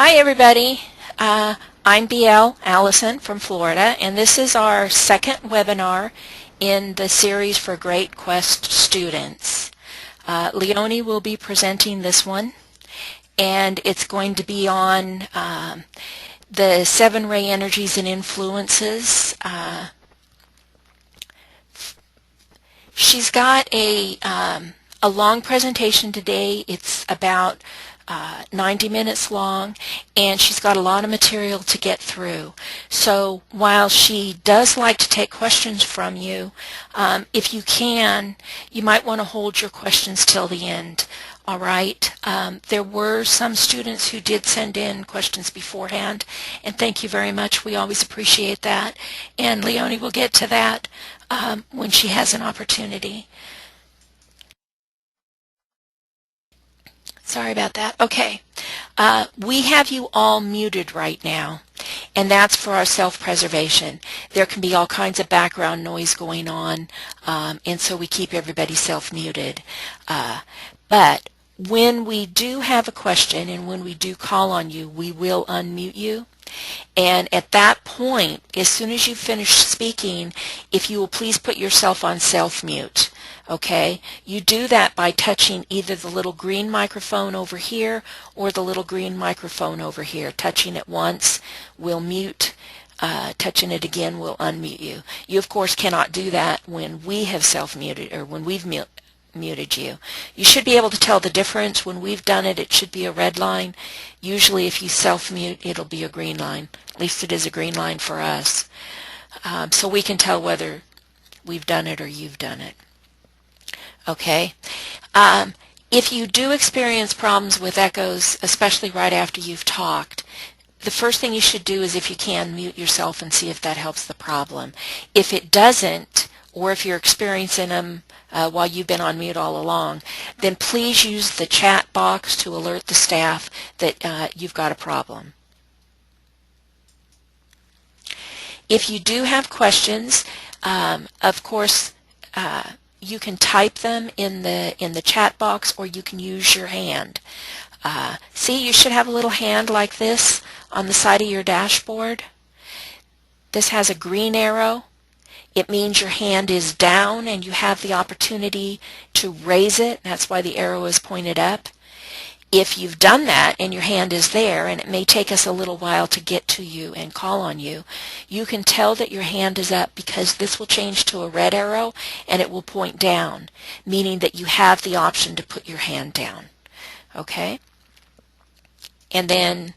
Hi everybody, I'm BL Allison from Florida, and this is our second webinar in the series for Great Quest students. Leoni will be presenting this one, and it's going to be on the 7 ray energies and influences. She's got a long presentation today. It's about 90 minutes long, and she's got a lot of material to get through. So while she does like to take questions from you, if you can, you might want to hold your questions till the end. All right. There were some students who did send in questions beforehand, and thank you very much. We always appreciate that. And Leoni will get to that when she has an opportunity. Sorry about that. Okay. We have you all muted right now, and that's for our self-preservation. There can be all kinds of background noise going on, and so we keep everybody self-muted. But when we do have a question and when we do call on you, we will unmute you. And at that point, as soon as you finish speaking, if you will please put yourself on self-mute. Okay? You do that by touching either the little green microphone over here or the little green microphone over here. Touching it once will mute. Touching it again will unmute you. You, of course, cannot do that when we have self-muted or when we've muted you. You should be able to tell the difference. When we've done it, it should be a red line. Usually if you self-mute, it'll be a green line. At least it is a green line for us. So we can tell whether we've done it or you've done it. Okay. If you do experience problems with echoes, especially right after you've talked, the first thing you should do is, if you can, mute yourself and see if that helps the problem. If it doesn't, or if you're experiencing them while you've been on mute all along, then please use the chat box to alert the staff that you've got a problem. If you do have questions, of course, you can type them in the chat box, or you can use your hand. See, you should have a little hand like this on the side of your dashboard. This has a green arrow. It means your hand is down and you have the opportunity to raise it. That's why the arrow is pointed up. If you've done that and your hand is there, and it may take us a little while to get to you and call on you, you can tell that your hand is up because this will change to a red arrow and it will point down, meaning that you have the option to put your hand down. Okay? And then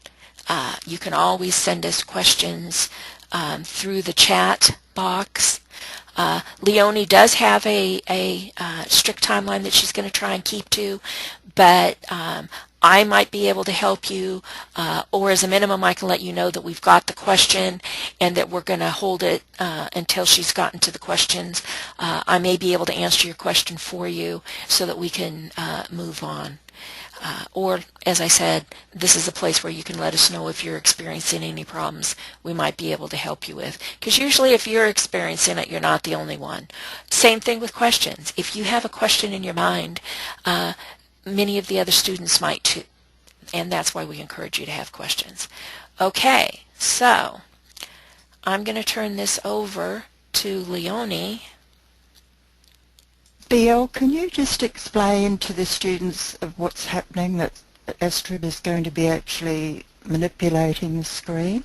you can always send us questions through the chat box. Leoni does have a strict timeline that she's going to try and keep to, but I might be able to help you, or as a minimum I can let you know that we've got the question and that we're going to hold it until she's gotten to the questions. I may be able to answer your question for you so that we can move on. Or, as I said, this is a place where you can let us know if you're experiencing any problems we might be able to help you with. Because usually if you're experiencing it, you're not the only one. Same thing with questions. If you have a question in your mind, many of the other students might too. And that's why we encourage you to have questions. Okay, so I'm going to turn this over to Leoni. BL, can you just explain to the students of what's happening, that Astrid is going to be actually manipulating the screen?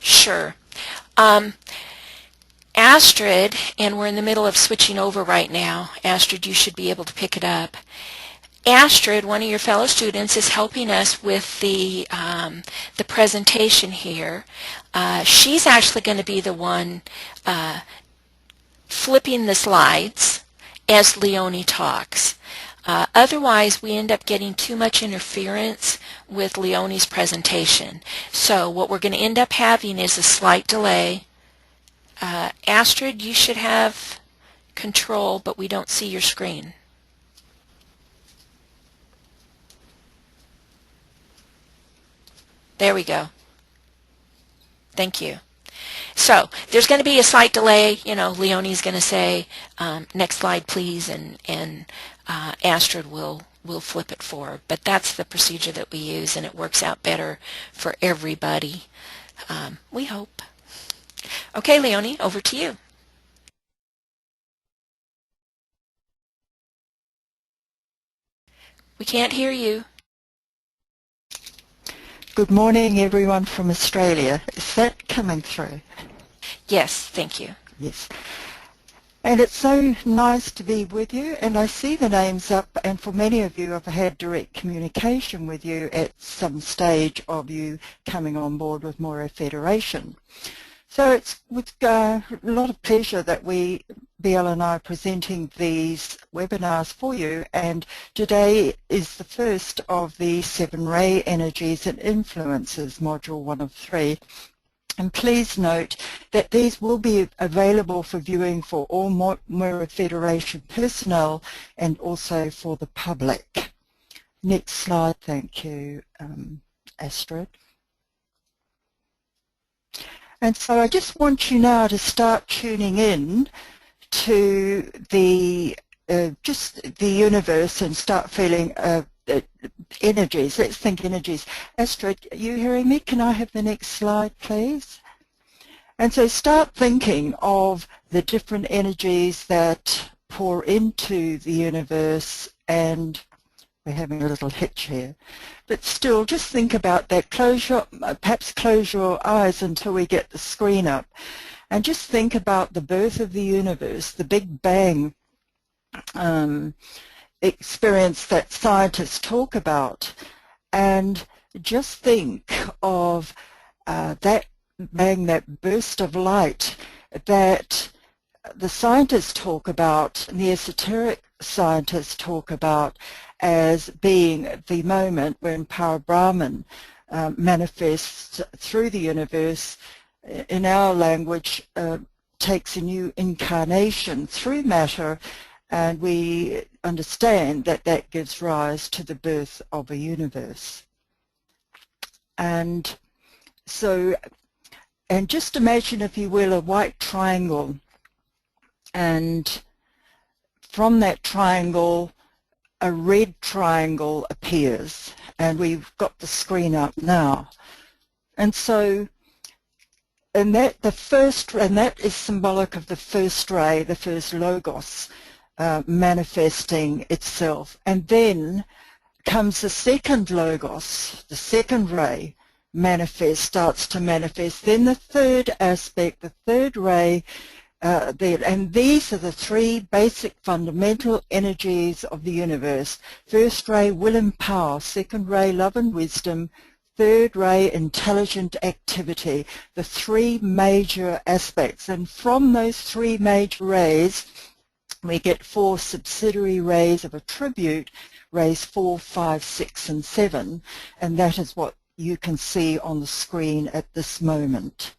Sure. Astrid, and we're in the middle of switching over right now. Astrid, you should be able to pick it up. Astrid, one of your fellow students, is helping us with the presentation here. She's actually going to be the one flipping the slides as Leoni talks. Otherwise, we end up getting too much interference with Leoni's presentation. So what we're going to end up having is a slight delay. Astrid, you should have control, but we don't see your screen. There we go. Thank you. So there's going to be a slight delay. You know, Leoni's going to say, next slide, please, and Astrid will flip it forward. But that's the procedure that we use, and it works out better for everybody. We hope. Okay, Leoni, over to you. We can't hear you. Good morning, everyone from Australia. Is that coming through? Yes, thank you. Yes. And it's so nice to be with you, and I see the names up, and for many of you I've had direct communication with you at some stage of you coming on board with Moira Federation. So it's with a lot of pleasure that Biel and I are presenting these webinars for you, and today is the first of the 7 ray energies and influences, module 1 of 3. And please note that these will be available for viewing for all Moira Federation personnel and also for the public. Next slide, thank you, Astrid. And so I just want you now to start tuning in to the just the universe and start feeling energies. Let's think energies. Astrid, are you hearing me? Can I have the next slide, please? And so start thinking of the different energies that pour into the universe, and we're having a little hitch here. But still, just think about that. Perhaps close your eyes until we get the screen up. And just think about the birth of the universe, the Big Bang experience that scientists talk about. And just think of that bang, that burst of light that the scientists talk about, and the esoteric scientists talk about, as being the moment when Para Brahman manifests through the universe, in our language, takes a new incarnation through matter, and we understand that that gives rise to the birth of a universe. And so, and just imagine, if you will, a white triangle, and from that triangle a red triangle appears, and we've got the screen up now. And so, and that is symbolic of the first ray, the first logos, manifesting itself. And then comes the second logos, the second ray starts to manifest. Then the third aspect, the third ray, and these are the 3 basic fundamental energies of the universe. First ray, will and power. Second ray, love and wisdom. Third ray, intelligent activity. The 3 major aspects. And from those 3 major rays, we get 4 subsidiary rays of attribute, rays 4, 5, 6, and 7. And that is what you can see on the screen at this moment.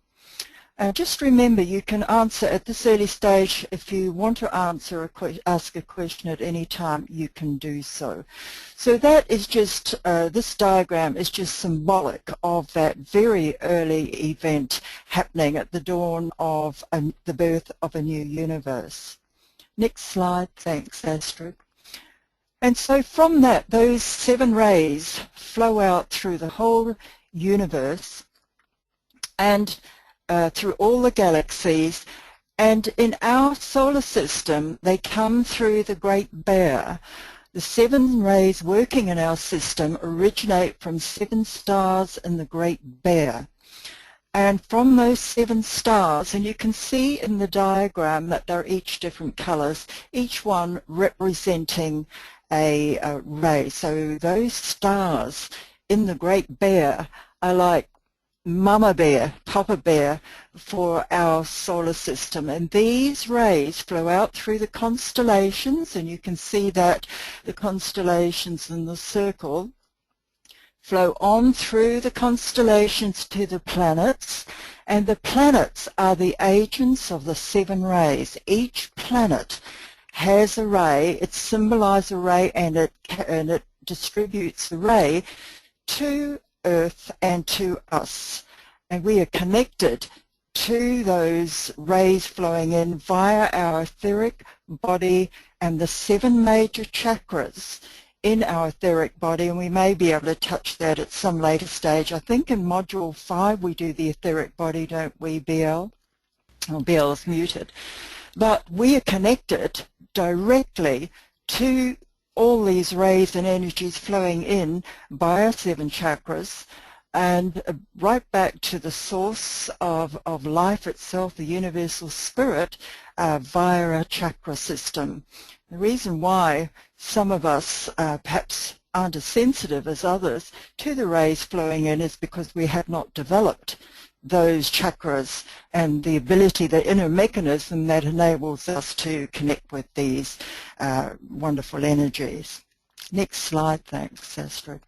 Just remember, you can answer at this early stage. If you want to ask a question at any time, you can do so. So that is just, this diagram is just symbolic of that very early event happening at the dawn of the birth of a new universe. Next slide, thanks Astrid. And so from that, those 7 rays flow out through the whole universe and through all the galaxies, and in our solar system they come through the Great Bear. The 7 rays working in our system originate from 7 stars in the Great Bear. And from those 7 stars, and you can see in the diagram that they're each different colors, each one representing a ray. So those stars in the Great Bear are like Mama Bear, Papa Bear for our solar system. And these rays flow out through the constellations, and you can see that the constellations in the circle flow on through the constellations to the planets, and the planets are the agents of the 7 rays. Each planet has a ray, it symbolizes a ray, and it distributes the ray to Earth and to us, and we are connected to those rays flowing in via our etheric body and the 7 major chakras in our etheric body, and we may be able to touch that at some later stage. I think in Module 5 we do the etheric body, don't we, BL? Oh, BL is muted. But we are connected directly to all these rays and energies flowing in by our 7 chakras, and right back to the source of life itself, the universal spirit, via our chakra system. The reason why some of us perhaps aren't as sensitive as others to the rays flowing in is because we have not developed those chakras and the ability, the inner mechanism that enables us to connect with these wonderful energies. Next slide, thanks, Astrid.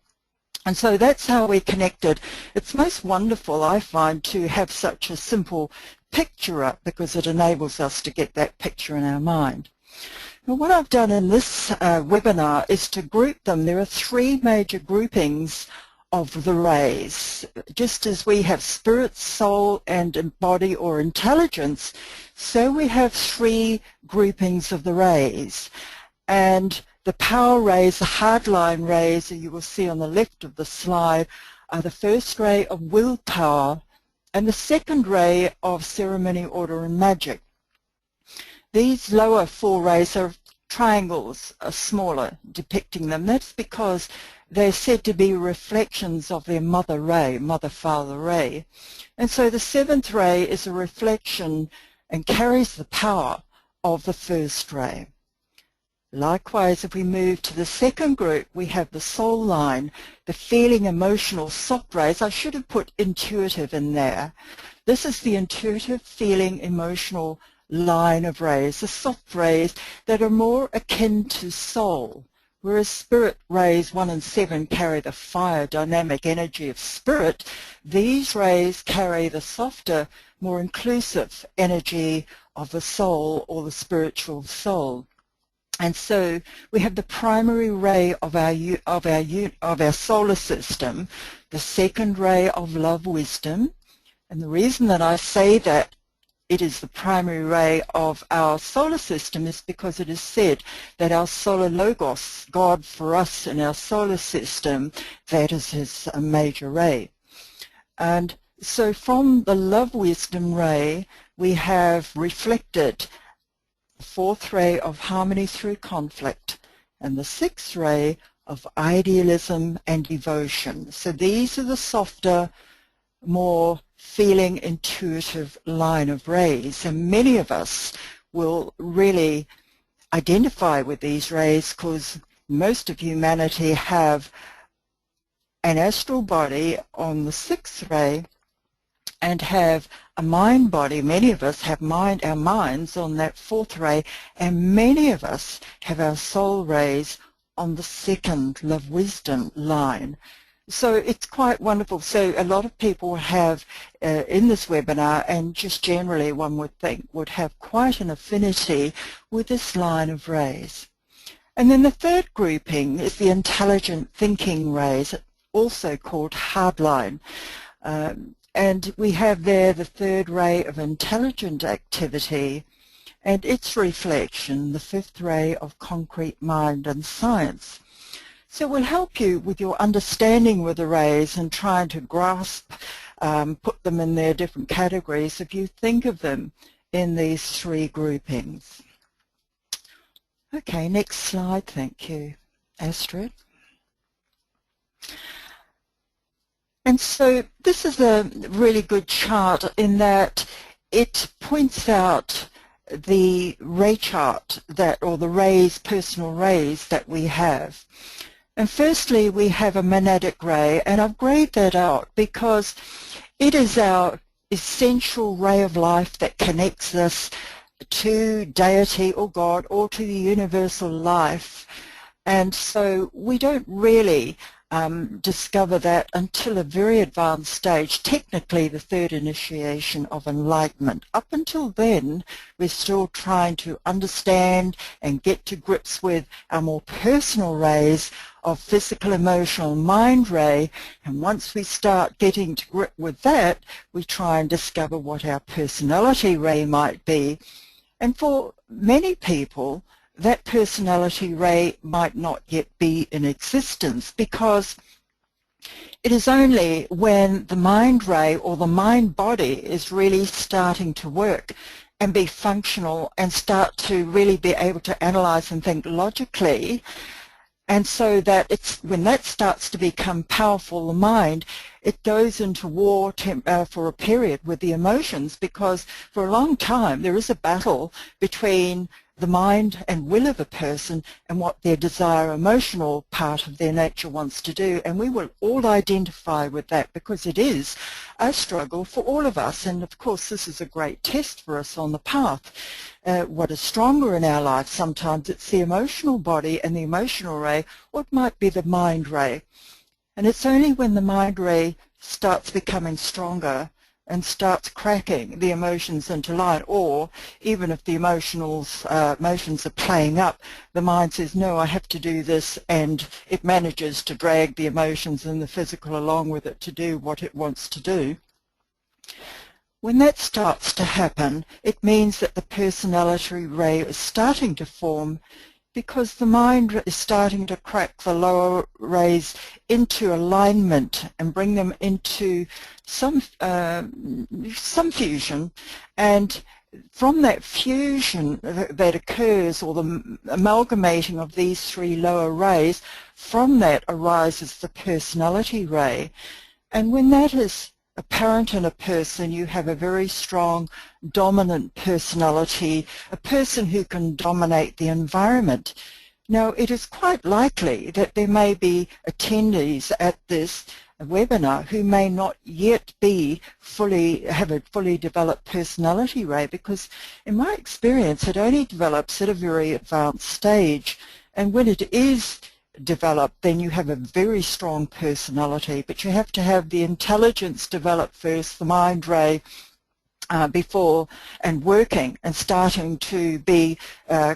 And so that's how we're connected. It's most wonderful, I find, to have such a simple picture up, because it enables us to get that picture in our mind. Now, what I've done in this webinar is to group them. There are 3 major groupings of the rays. Just as we have spirit, soul, and body or intelligence, so we have 3 groupings of the rays. And the power rays, the hardline rays that you will see on the left of the slide, are the first ray of willpower and the second ray of ceremony, order, and magic. These lower 4 rays are triangles, are smaller, depicting them. That's because they're said to be reflections of their mother ray, mother-father ray. And so the 7th ray is a reflection and carries the power of the first ray. Likewise, if we move to the second group, we have the soul line, the feeling, emotional, soft rays. I should have put intuitive in there. This is the intuitive, feeling, emotional line of rays, the soft rays that are more akin to soul, whereas spirit rays 1 and 7 carry the fire, dynamic energy of spirit. These rays carry the softer, more inclusive energy of the soul or the spiritual soul. And so we have the primary ray of our solar system, the second ray of love, wisdom. And the reason that I say that it is the primary ray of our solar system is because it is said that our solar logos, God for us in our solar system, that is his major ray. And so from the love wisdom ray, we have reflected the 4th ray of harmony through conflict and the 6th ray of idealism and devotion. So these are the softer, more feeling, intuitive line of rays, and many of us will really identify with these rays because most of humanity have an astral body on the 6th ray and have a mind body. Many of us have our minds on that 4th ray, and many of us have our soul rays on the 2nd love wisdom line. So it's quite wonderful. So a lot of people have in this webinar, and just generally one would think would have quite an affinity with this line of rays. And then the 3rd grouping is the intelligent thinking rays, also called hardline. And we have there the 3rd ray of intelligent activity and its reflection, the 5th ray of concrete mind and science. So it will help you with your understanding with the rays and trying to grasp, put them in their different categories if you think of them in these 3 groupings. Okay, next slide, thank you, Astrid. And so this is a really good chart in that it points out the ray chart or the rays, personal rays that we have. And firstly, we have a monadic ray, and I've grayed that out because it is our essential ray of life that connects us to deity or God or to the universal life. And so we don't really discover that until a very advanced stage, technically the third initiation of enlightenment. Up until then, we're still trying to understand and get to grips with our more personal rays of physical, emotional, mind ray, and once we start getting to grip with that, we try and discover what our personality ray might be. And for many people, that personality ray might not yet be in existence, because it is only when the mind ray or the mind body is really starting to work and be functional and start to really be able to analyze and think logically. And so that it's when that starts to become powerful, the mind, it goes into war for a period with the emotions, because for a long time there is a battle between the mind and will of a person and what their desire, emotional part of their nature wants to do. And we will all identify with that, because it is a struggle for all of us. And of course this is a great test for us on the path. What is stronger in our life? Sometimes it's the emotional body and the emotional ray, or it might be the mind ray. And it's only when the mind ray starts becoming stronger and starts cracking the emotions into line, or even if the emotions are playing up, the mind says, no, I have to do this, and it manages to drag the emotions and the physical along with it to do what it wants to do. When that starts to happen, it means that the personality ray is starting to form, because the mind is starting to crack the lower rays into alignment and bring them into some fusion. And from that fusion that occurs, or the amalgamating of these three lower rays, from that arises the personality ray. And when that is apparent in a person, you have a very strong dominant personality, a person who can dominate the environment. Now, it is quite likely that there may be attendees at this webinar who may not yet have a fully developed personality ray, because in my experience it only develops at a very advanced stage, and when it is developed, then you have a very strong personality, but you have to have the intelligence developed first, the mind ray, before, and working and starting to be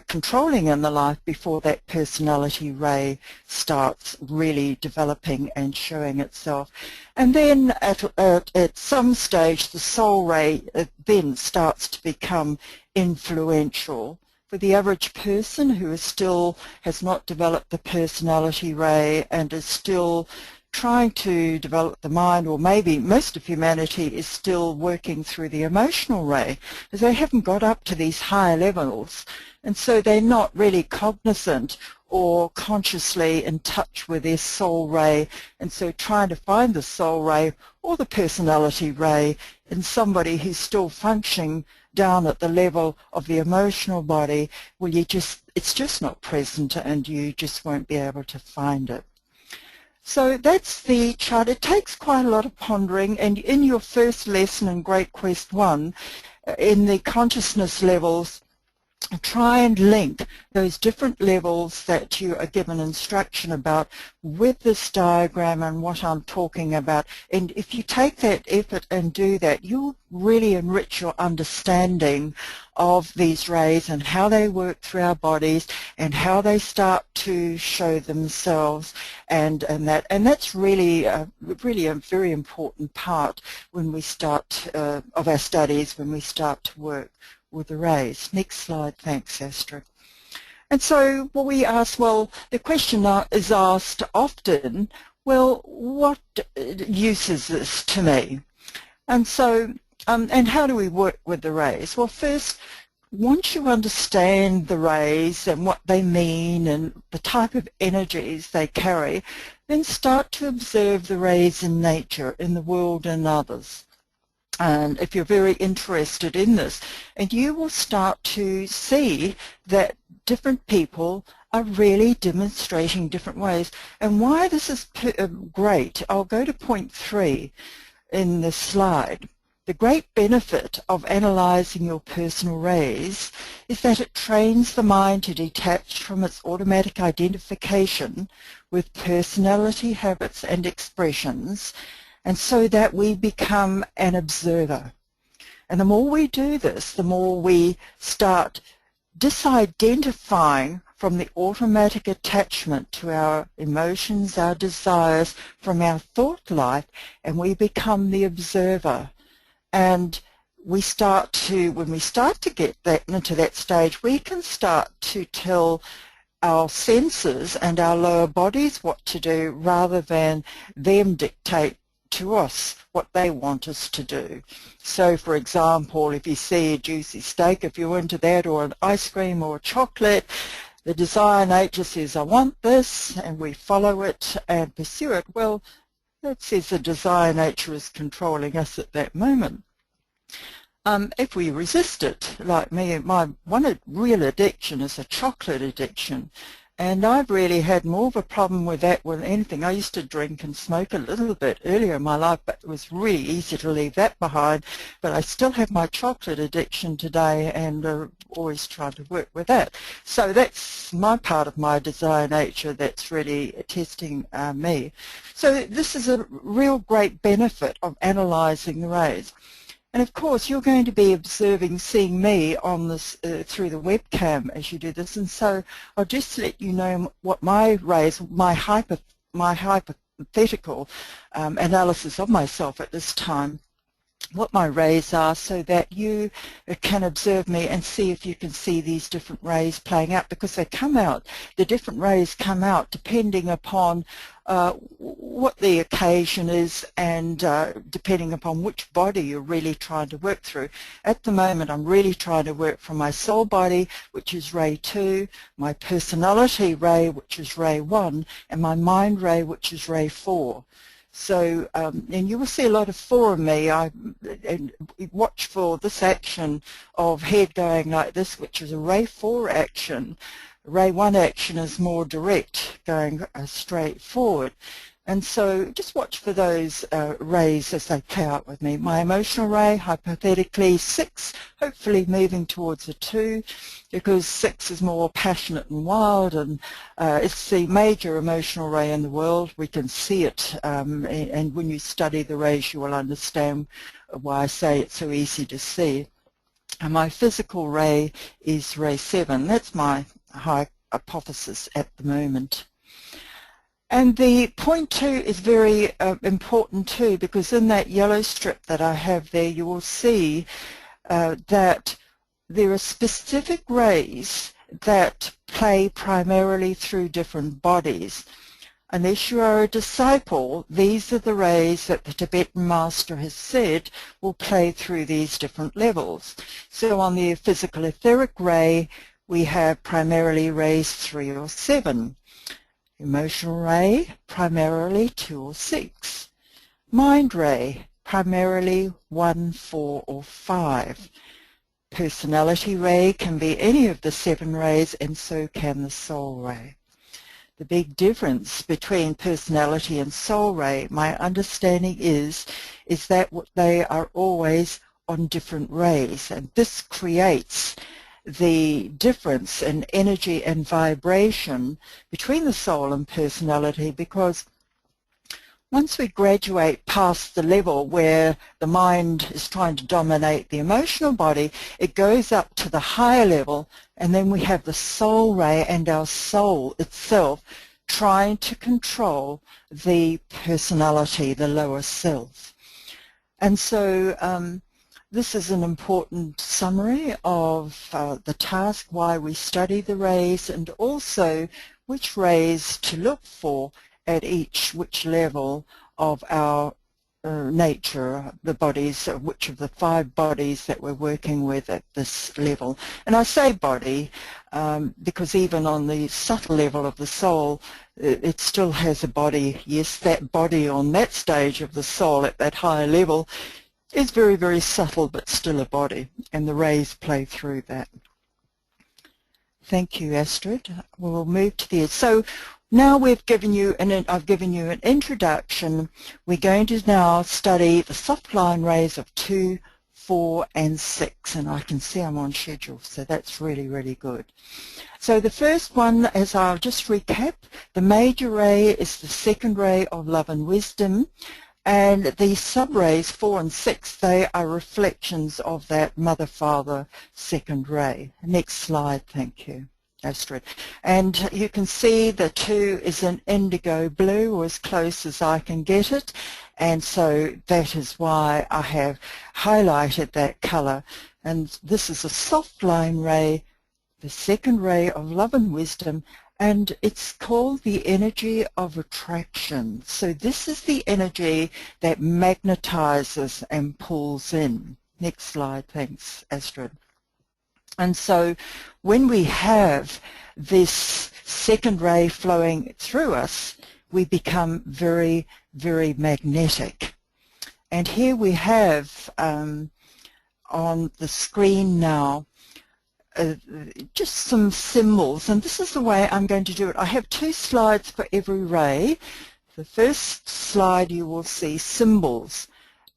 controlling in the life before that personality ray starts really developing and showing itself. And then at some stage the soul ray then starts to become influential. For the average person who has not developed the personality ray and is still trying to develop the mind, or maybe most of humanity is still working through the emotional ray, because they haven't got up to these higher levels, and so they're not really cognizant or consciously in touch with their soul ray. And so trying to find the soul ray or the personality ray in somebody who's still functioning down at the level of the emotional body, well, it's just not present, and you just won't be able to find it. So that's the chart. It takes quite a lot of pondering, and in your first lesson in Great Quest 1, in the consciousness levels, try and link those different levels that you are given instruction about with this diagram and what I'm talking about. And if you take that effort and do that, you'll really enrich your understanding of these rays and how they work through our bodies and how they start to show themselves, and that's really a very important part when we start of our studies, when we start to work with the rays. Next slide. Thanks, Astrid. And so what we ask, well, the question is asked often, well, what use is this to me? And so, and how do we work with the rays? Well, first, once you understand the rays and what they mean and the type of energies they carry, then start to observe the rays in nature, in the world and others. And if you're very interested in this, and you will start to see that different people are really demonstrating different ways. And why this is great, I'll go to point 3 in this slide. The great benefit of analysing your personal rays is that it trains the mind to detach from its automatic identification with personality, habits and expressions, and so that we become an observer. And the more we do this, the more we start disidentifying from the automatic attachment to our emotions, our desires, from our thought life, and we become the observer. And we start to, when we start to get that into that stage, we can start to tell our senses and our lower bodies what to do rather than them dictate to us what they want us to do. So for example, if you see a juicy steak, if you're into that, or an ice cream or chocolate, the desire nature says, I want this, and we follow it and pursue it. Well, that says the desire nature is controlling us at that moment. If we resist it, like me, my one real addiction is a chocolate addiction. And I've really had more of a problem with that than anything. I used to drink and smoke a little bit earlier in my life, but it was really easy to leave that behind. But I still have my chocolate addiction today, and always trying to work with that. So that's my part of my desire nature that's really testing me. So this is a real great benefit of analysing the rays. And of course, you're going to be observing, seeing me on this through the webcam as you do this. And so I'll just let you know what my rays, my hypothetical analysis of myself at this time, what my rays are, so that you can observe me and see if you can see these different rays playing out, because they come out, the different rays come out depending upon what the occasion is, and depending upon which body you're really trying to work through. At the moment, I'm really trying to work from my soul body, which is ray 2, my personality ray, which is ray 1, and my mind ray, which is ray 4. So, and you will see a lot of 4 in me. And watch for this action of head going like this, which is a ray 4 action. Ray 1 action is more direct, going straight forward. And so just watch for those rays as they play out with me. My emotional ray, hypothetically 6, hopefully moving towards a 2, because 6 is more passionate and wild, and it's the major emotional ray in the world. We can see it, and when you study the rays you will understand why I say it's so easy to see. And my physical ray is ray 7. That's my hypothesis at the moment. And the point 2 is very important too, because in that yellow strip that I have there, you will see that there are specific rays that play primarily through different bodies. Unless you are a disciple, these are the rays that the Tibetan master has said will play through these different levels. So on the physical etheric ray, we have primarily rays 3 or 7. Emotional ray, primarily 2 or 6. Mind ray, primarily 1, 4 or 5. Personality ray can be any of the 7 rays, and so can the soul ray. The big difference between personality and soul ray, my understanding is that they are always on different rays, and this creates the difference in energy and vibration between the soul and personality, because once we graduate past the level where the mind is trying to dominate the emotional body, it goes up to the higher level, and then we have the soul ray and our soul itself trying to control the personality, the lower self. And so this is an important summary of the task, why we study the rays, and also which rays to look for at which level of our nature, the bodies, which of the 5 bodies that we're working with at this level. And I say body because even on the subtle level of the soul, it still has a body. Yes, that body on that stage of the soul at that higher level is very, very subtle, but still a body, and the rays play through that. Thank you, Astrid. We'll move to the end. So Now I've given you an introduction. We're going to now study the soft line rays of 2, 4 and 6, and I can see I'm on schedule, so that's really, really good. So the first one, as I'll just recap, the major ray is the second ray of love and wisdom, and the sub-rays 4 and 6, they are reflections of that mother-father second ray. Next slide, thank you, Astrid. And you can see the 2 is an indigo blue, or as close as I can get it, and so that is why I have highlighted that colour. And this is a soft line ray, the second ray of love and wisdom, and it's called the energy of attraction. So this is the energy that magnetizes and pulls in. Next slide, thanks, Astrid. And so when we have this second ray flowing through us, we become very, very magnetic. And here we have on the screen now just some symbols, and this is the way I'm going to do it. I have 2 slides for every ray. The first slide you will see symbols,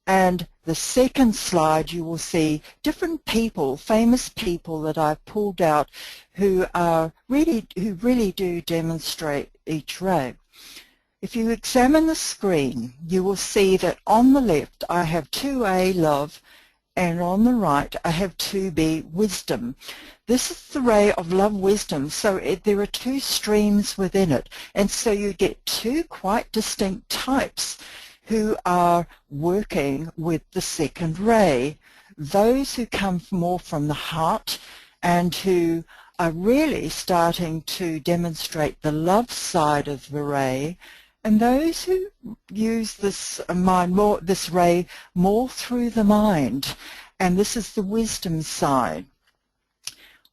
and the second slide you will see different people, famous people that I've pulled out who really do demonstrate each ray. If you examine the screen, you will see that on the left I have 2A, love, and on the right I have 2B, wisdom. This is the ray of love wisdom, so there are 2 streams within it, and so you get 2 quite distinct types who are working with the second ray. Those who come more from the heart and who are really starting to demonstrate the love side of the ray, and those who use this ray more through the mind, and this is the wisdom side.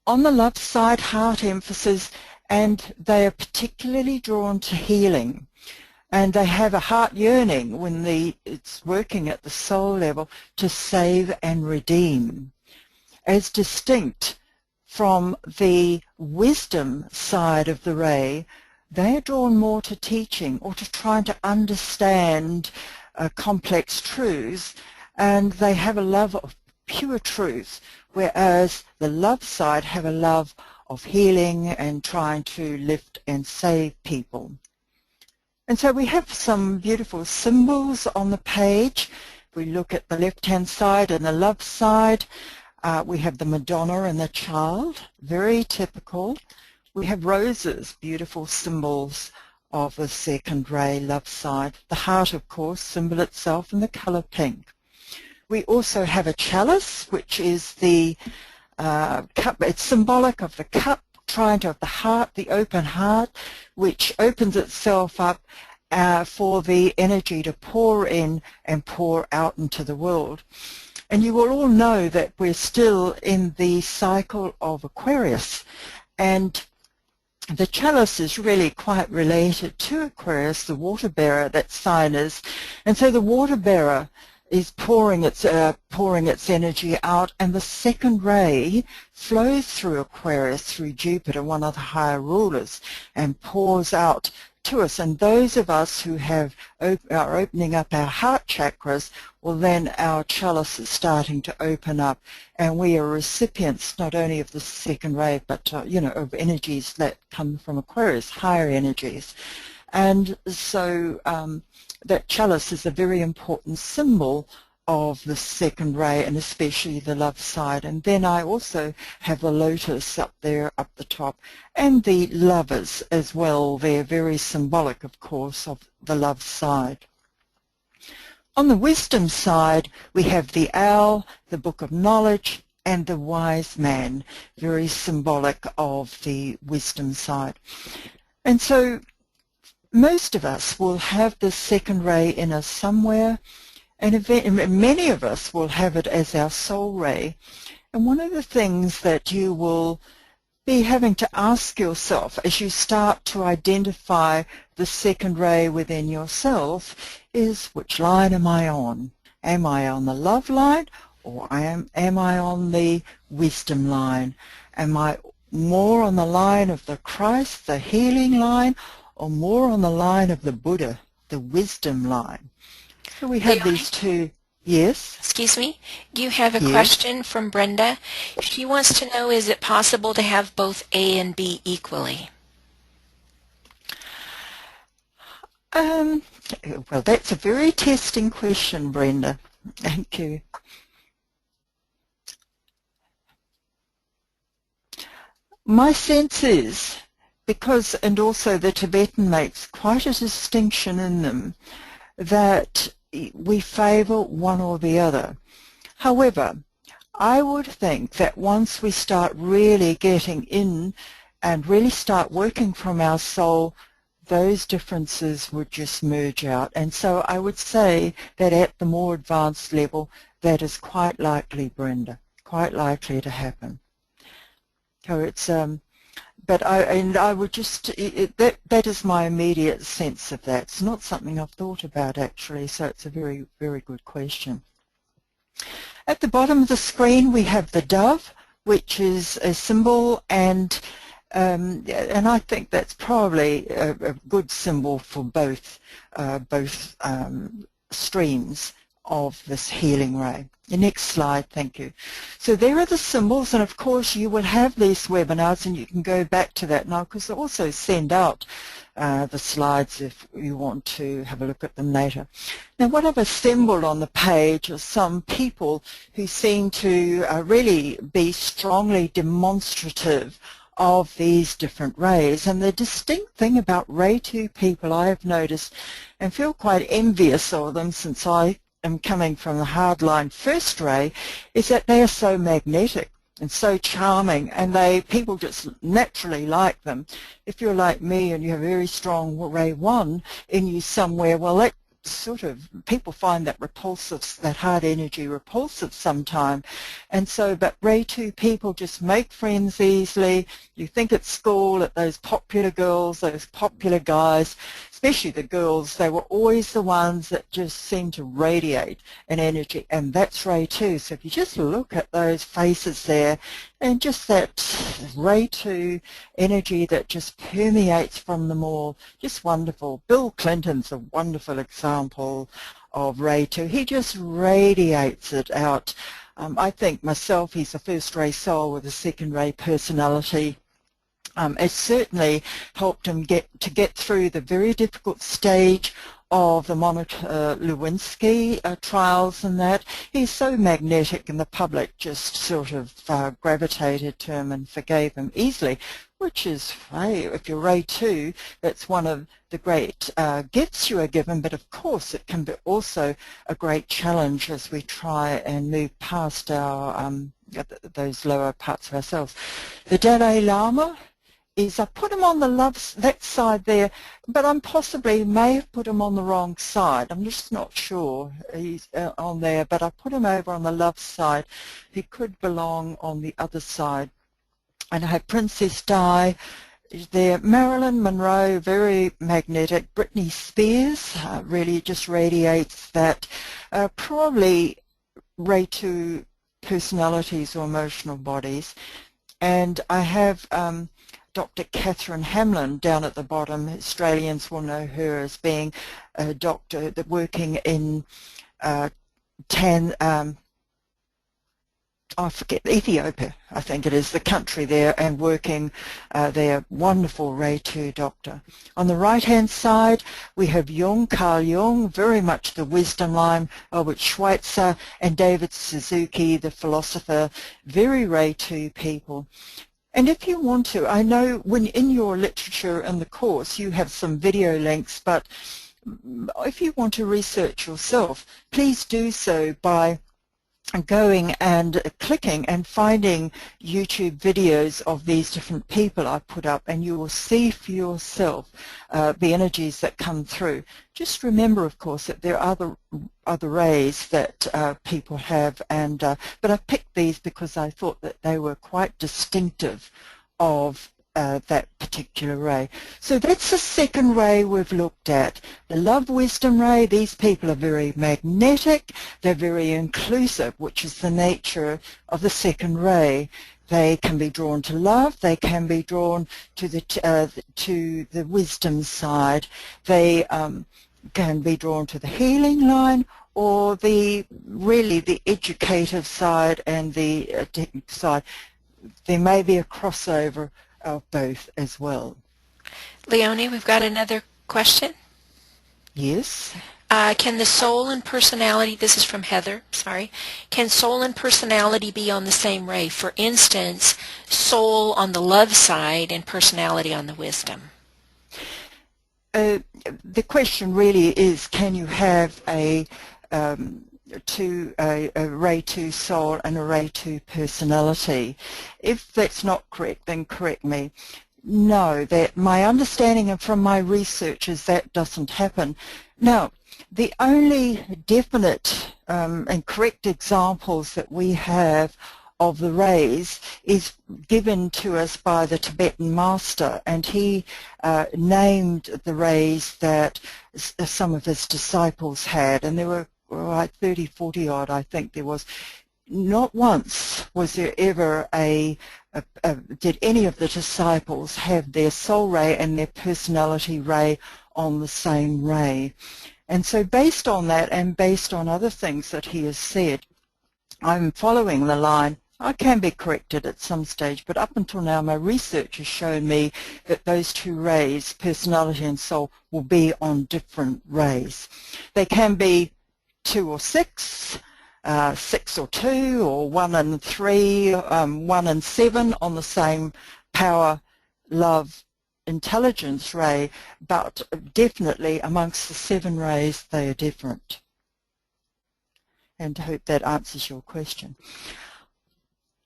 On the love side, heart emphasis, and they are particularly drawn to healing, and they have a heart yearning when it's working at the soul level to save and redeem, as distinct from the wisdom side of the ray. They are drawn more to teaching or to trying to understand complex truths, and they have a love of pure truth, whereas the love side have a love of healing and trying to lift and save people. And so we have some beautiful symbols on the page. We look at the left-hand side and the love side. We have the Madonna and the child, very typical. We have roses, beautiful symbols of the second ray love side. The heart, of course, symbol itself in the colour pink. We also have a chalice, which is the cup. It's symbolic of the cup, triangle of the heart, the open heart, which opens itself up for the energy to pour in and pour out into the world. And you will all know that we're still in the cycle of Aquarius, and the chalice is really quite related to Aquarius, the water bearer that sign is. And so the water bearer is pouring its energy out, and the second ray flows through Aquarius, through Jupiter, one of the higher rulers, and pours out to us. And those of us who are opening up our heart chakras, well, then our chalice is starting to open up, and we are recipients not only of the second ray, but of energies that come from Aquarius, higher energies. And so that chalice is a very important symbol of the second ray, and especially the love side. And then I also have the lotus up there, up the top, and the lovers as well. They're very symbolic, of course, of the love side. On the wisdom side, we have the owl, the book of knowledge, and the wise man, very symbolic of the wisdom side. And so most of us will have this second ray in us somewhere, and many of us will have it as our soul ray. And one of the things that you will be having to ask yourself as you start to identify the second ray within yourself is, which line am I on? Am I on the love line, or am I on the wisdom line? Am I more on the line of the Christ, the healing line, or more on the line of the Buddha, the wisdom line? So we have Leonie, these two. Yes? excuse me, you have a Yes? question from Brenda. She wants to know, is it possible to have both A and B equally? Um, well, that's a very testing question, Brenda. Thank you. My sense is, because, and also the Tibetan makes quite a distinction in them, that we favour one or the other. However, I would think that once we start really getting in and really start working from our soul, those differences would just merge out. And so I would say that at the more advanced level, that is quite likely, Brenda, quite likely to happen. So it's, but I would just, that is my immediate sense of that. It's not something I've thought about actually, so it's a very, very good question. At the bottom of the screen we have the dove, which is a symbol, and I think that's probably a good symbol for both streams of this healing ray. The next slide, thank you. So there are the symbols, and of course you will have these webinars and you can go back to that now, because they also send out the slides if you want to have a look at them later. Now what I've assembled on the page are some people who seem to really be strongly demonstrative of these different rays. And the distinct thing about Ray 2 people I have noticed, and feel quite envious of them since I am coming from the hardline first ray, is that they are so magnetic and so charming, and people just naturally like them. If you're like me and you have very strong Ray 1 in you somewhere, well, that sort of, people find that repulsive, that hard energy repulsive sometime. And so, but Ray 2 people just make friends easily. You think at school, at those popular girls, those popular guys, especially the girls, they were always the ones that just seemed to radiate an energy, and that's Ray 2. So if you just look at those faces there, and just that Ray 2 energy that just permeates from them all, just wonderful. Bill Clinton's a wonderful example of Ray 2. He just radiates it out. I think myself, he's a first ray soul with a second ray personality. It certainly helped him get through the very difficult stage of the Monica Lewinsky trials, and that he's so magnetic, and the public just sort of gravitated to him and forgave him easily, which is, hey, if you're Ray 2, that's one of the great gifts you are given, but of course it can be also a great challenge as we try and move past our those lower parts of ourselves. The Dalai Lama is, I put him on the that side there, but I'm possibly may have put him on the wrong side. I'm just not sure he's on there, but I put him over on the love side. He could belong on the other side. And I have Princess Di there, Marilyn Monroe, very magnetic. Britney Spears really just radiates that. Probably Ray 2 personalities or emotional bodies. And I have Dr. Catherine Hamlin down at the bottom. Australians will know her as being a doctor that working in I forget, Ethiopia, I think it is, the country there, and working there, wonderful Ray 2 doctor. On the right-hand side, we have Jung, Carl Jung, very much the wisdom line, Albert Schweitzer, and David Suzuki, the philosopher, very Ray 2 people. And if you want to, I know when in your literature and the course you have some video links, but if you want to research yourself, please do so by going and clicking and finding YouTube videos of these different people I put up, and you will see for yourself the energies that come through. Just remember, of course, that there are other rays that people have, and but I picked these because I thought that they were quite distinctive of that particular ray. So that's the second ray we've looked at. The love wisdom ray, these people are very magnetic, they're very inclusive, which is the nature of the second ray. They can be drawn to love, they can be drawn to the wisdom side, they can be drawn to the healing line, or really the educative side and the technical side. There may be a crossover of both as well. Leoni, we've got another question. Yes. Can the soul and personality, this is from Heather, sorry, can soul and personality be on the same ray? For instance, soul on the love side and personality on the wisdom. The question really is, can you have a ray 2 soul and a ray 2 personality? If that's not correct, then correct me. No, that my understanding and from my research is that doesn't happen. Now, the only definite and correct examples that we have of the rays is given to us by the Tibetan master, and he named the rays that some of his disciples had, and there were like 30, 40 odd, I think there was. Not once was there ever did any of the disciples have their soul ray and their personality ray on the same ray. And so based on that and based on other things that he has said, I'm following the line. I can be corrected at some stage, but up until now my research has shown me that those two rays, personality and soul, will be on different rays. They can be 2 or 6, 6 or 2, or 1 and 3, 1 and 7 on the same power, love, intelligence ray, but definitely amongst the 7 rays they are different. And I hope that answers your question.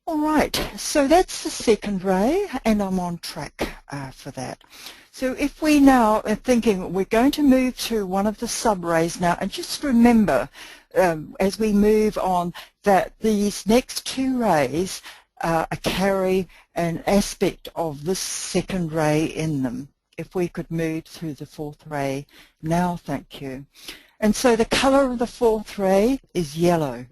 All right, so that's the second ray, and I'm on track for that. So if we now are thinking we're going to move to one of the sub-rays now, and just remember as we move on that these next 2 rays carry an aspect of this second ray in them. If we could move through the 4th ray now, thank you. And so the color of the 4th ray is yellow.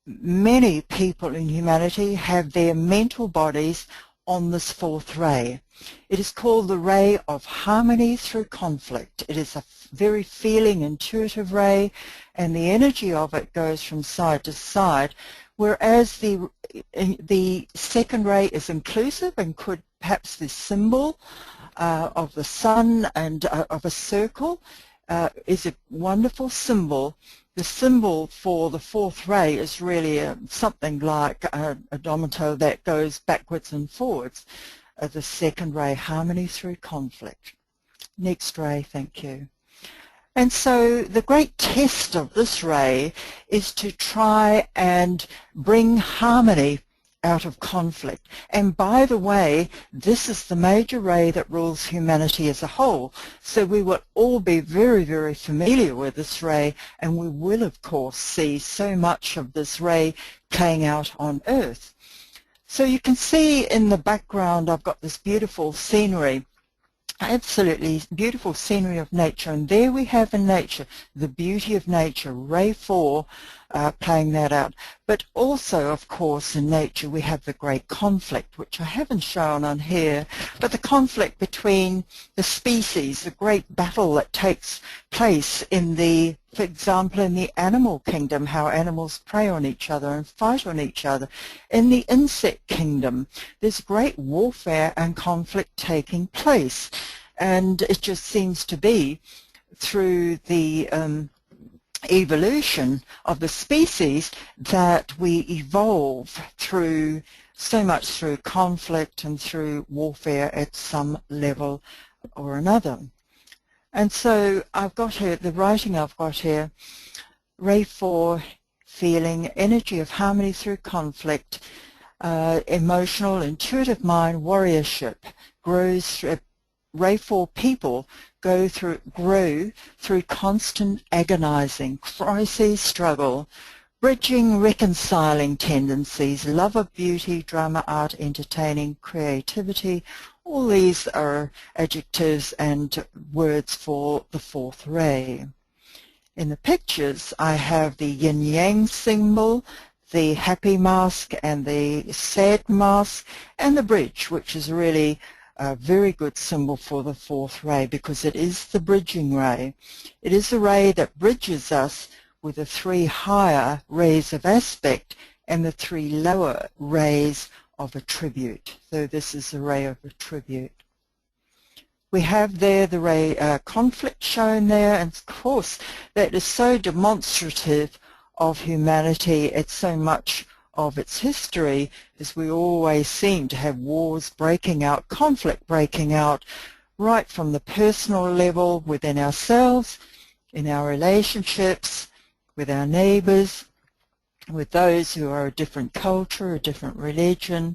Many people in humanity have their mental bodies on this 4th ray. It is called the ray of harmony through conflict. It is a very feeling, intuitive ray, and the energy of it goes from side to side, whereas the second ray is inclusive and could perhaps the symbol of the sun and of a circle is a wonderful symbol. The symbol for the 4th ray is really something like a domino that goes backwards and forwards. The second ray, harmony through conflict. Next ray, thank you. And so the great test of this ray is to try and bring harmony out of conflict. And by the way, this is the major ray that rules humanity as a whole. So we will all be very, very familiar with this ray, and we will, of course, see so much of this ray playing out on Earth. So you can see in the background I've got this beautiful scenery, absolutely beautiful scenery of nature, and there we have in nature the beauty of nature, ray 4 playing that out. But also, of course, in nature we have the great conflict, which I haven't shown on here, but the conflict between the species, the great battle that takes place in the, for example, in the animal kingdom, how animals prey on each other and fight on each other. In the insect kingdom, there's great warfare and conflict taking place, and it just seems to be through the evolution of the species that we evolve through so much through conflict and through warfare at some level or another. And so I've got here, the writing I've got here, ray 4, feeling, energy of harmony through conflict, emotional, intuitive mind, warriorship, grows through, ray 4 people grow through constant agonizing, crisis, struggle, bridging, reconciling tendencies, love of beauty, drama, art, entertaining, creativity. All these are adjectives and words for the 4th ray. In the pictures, I have the yin-yang symbol, the happy mask and the sad mask, and the bridge, which is really a very good symbol for the fourth ray because it is the bridging ray. It is the ray that bridges us with the three higher rays of aspect and the three lower rays of attribute. So this is the ray of attribute. We have there the ray conflict shown there, and of course that is so demonstrative of humanity. It's so much of its history, as we always seem to have wars breaking out, conflict breaking out, right from the personal level within ourselves, in our relationships, with our neighbours, with those who are a different culture, a different religion,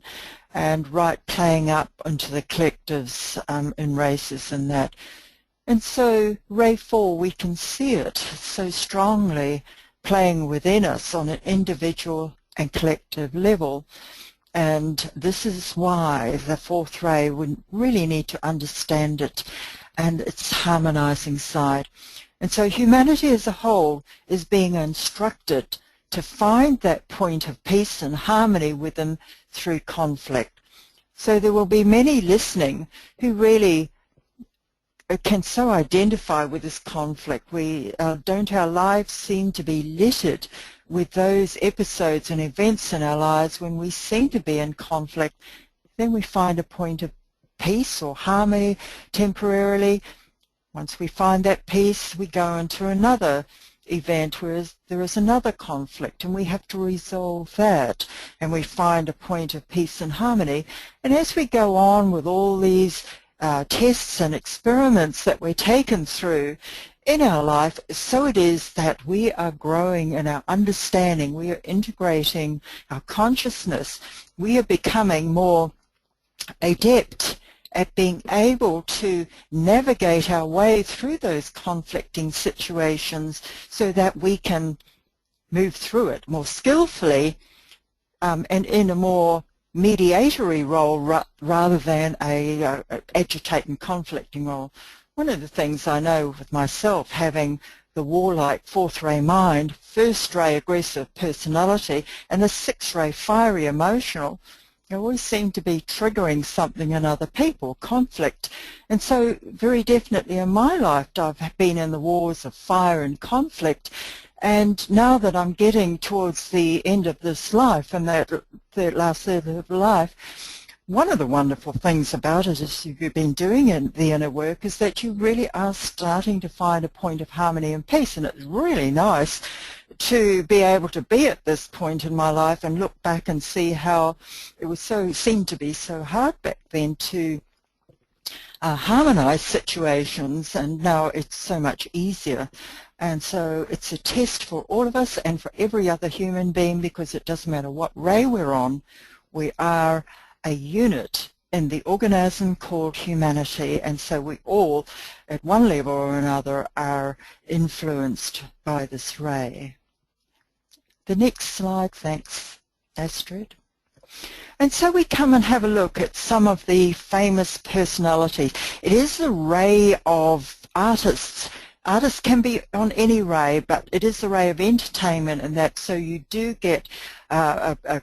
and right playing up into the collectives in races and that. And so Ray 4, we can see it so strongly playing within us on an individual and collective level. And this is why the fourth ray would really need to understand it and its harmonizing side. And so humanity as a whole is being instructed to find that point of peace and harmony with them through conflict. So there will be many listening who really can so identify with this conflict. Don't our lives seem to be littered with those episodes and events in our lives when we seem to be in conflict? Then we find a point of peace or harmony temporarily. Once we find that peace, we go into another event where there is another conflict, and we have to resolve that, and we find a point of peace and harmony. And as we go on with all these tests and experiments that we're taken through in our life, so it is that we are growing in our understanding, we are integrating our consciousness, we are becoming more adept at being able to navigate our way through those conflicting situations so that we can move through it more skillfully and in a more mediatory role rather than a agitating, conflicting role. One of the things I know with myself, having the warlike fourth ray mind, first ray aggressive personality, and the sixth ray fiery emotional, I always seem to be triggering something in other people, conflict. And so very definitely in my life I've been in the wars of fire and conflict, and now that I'm getting towards the end of this life and that last third of life, one of the wonderful things about it is you've been doing in the inner work is that you really are starting to find a point of harmony and peace, and it's really nice to be able to be at this point in my life and look back and see how it seemed to be so hard back then to harmonize situations, and now it's so much easier. And so it's a test for all of us and for every other human being, because it doesn't matter what ray we're on, we are a unit in the organism called humanity, and so we all at one level or another are influenced by this ray. The next slide, thanks Astrid. And so we come and have a look at some of the famous personalities. It is the ray of artists. Artists can be on any ray, but it is the ray of entertainment, and that so you do get a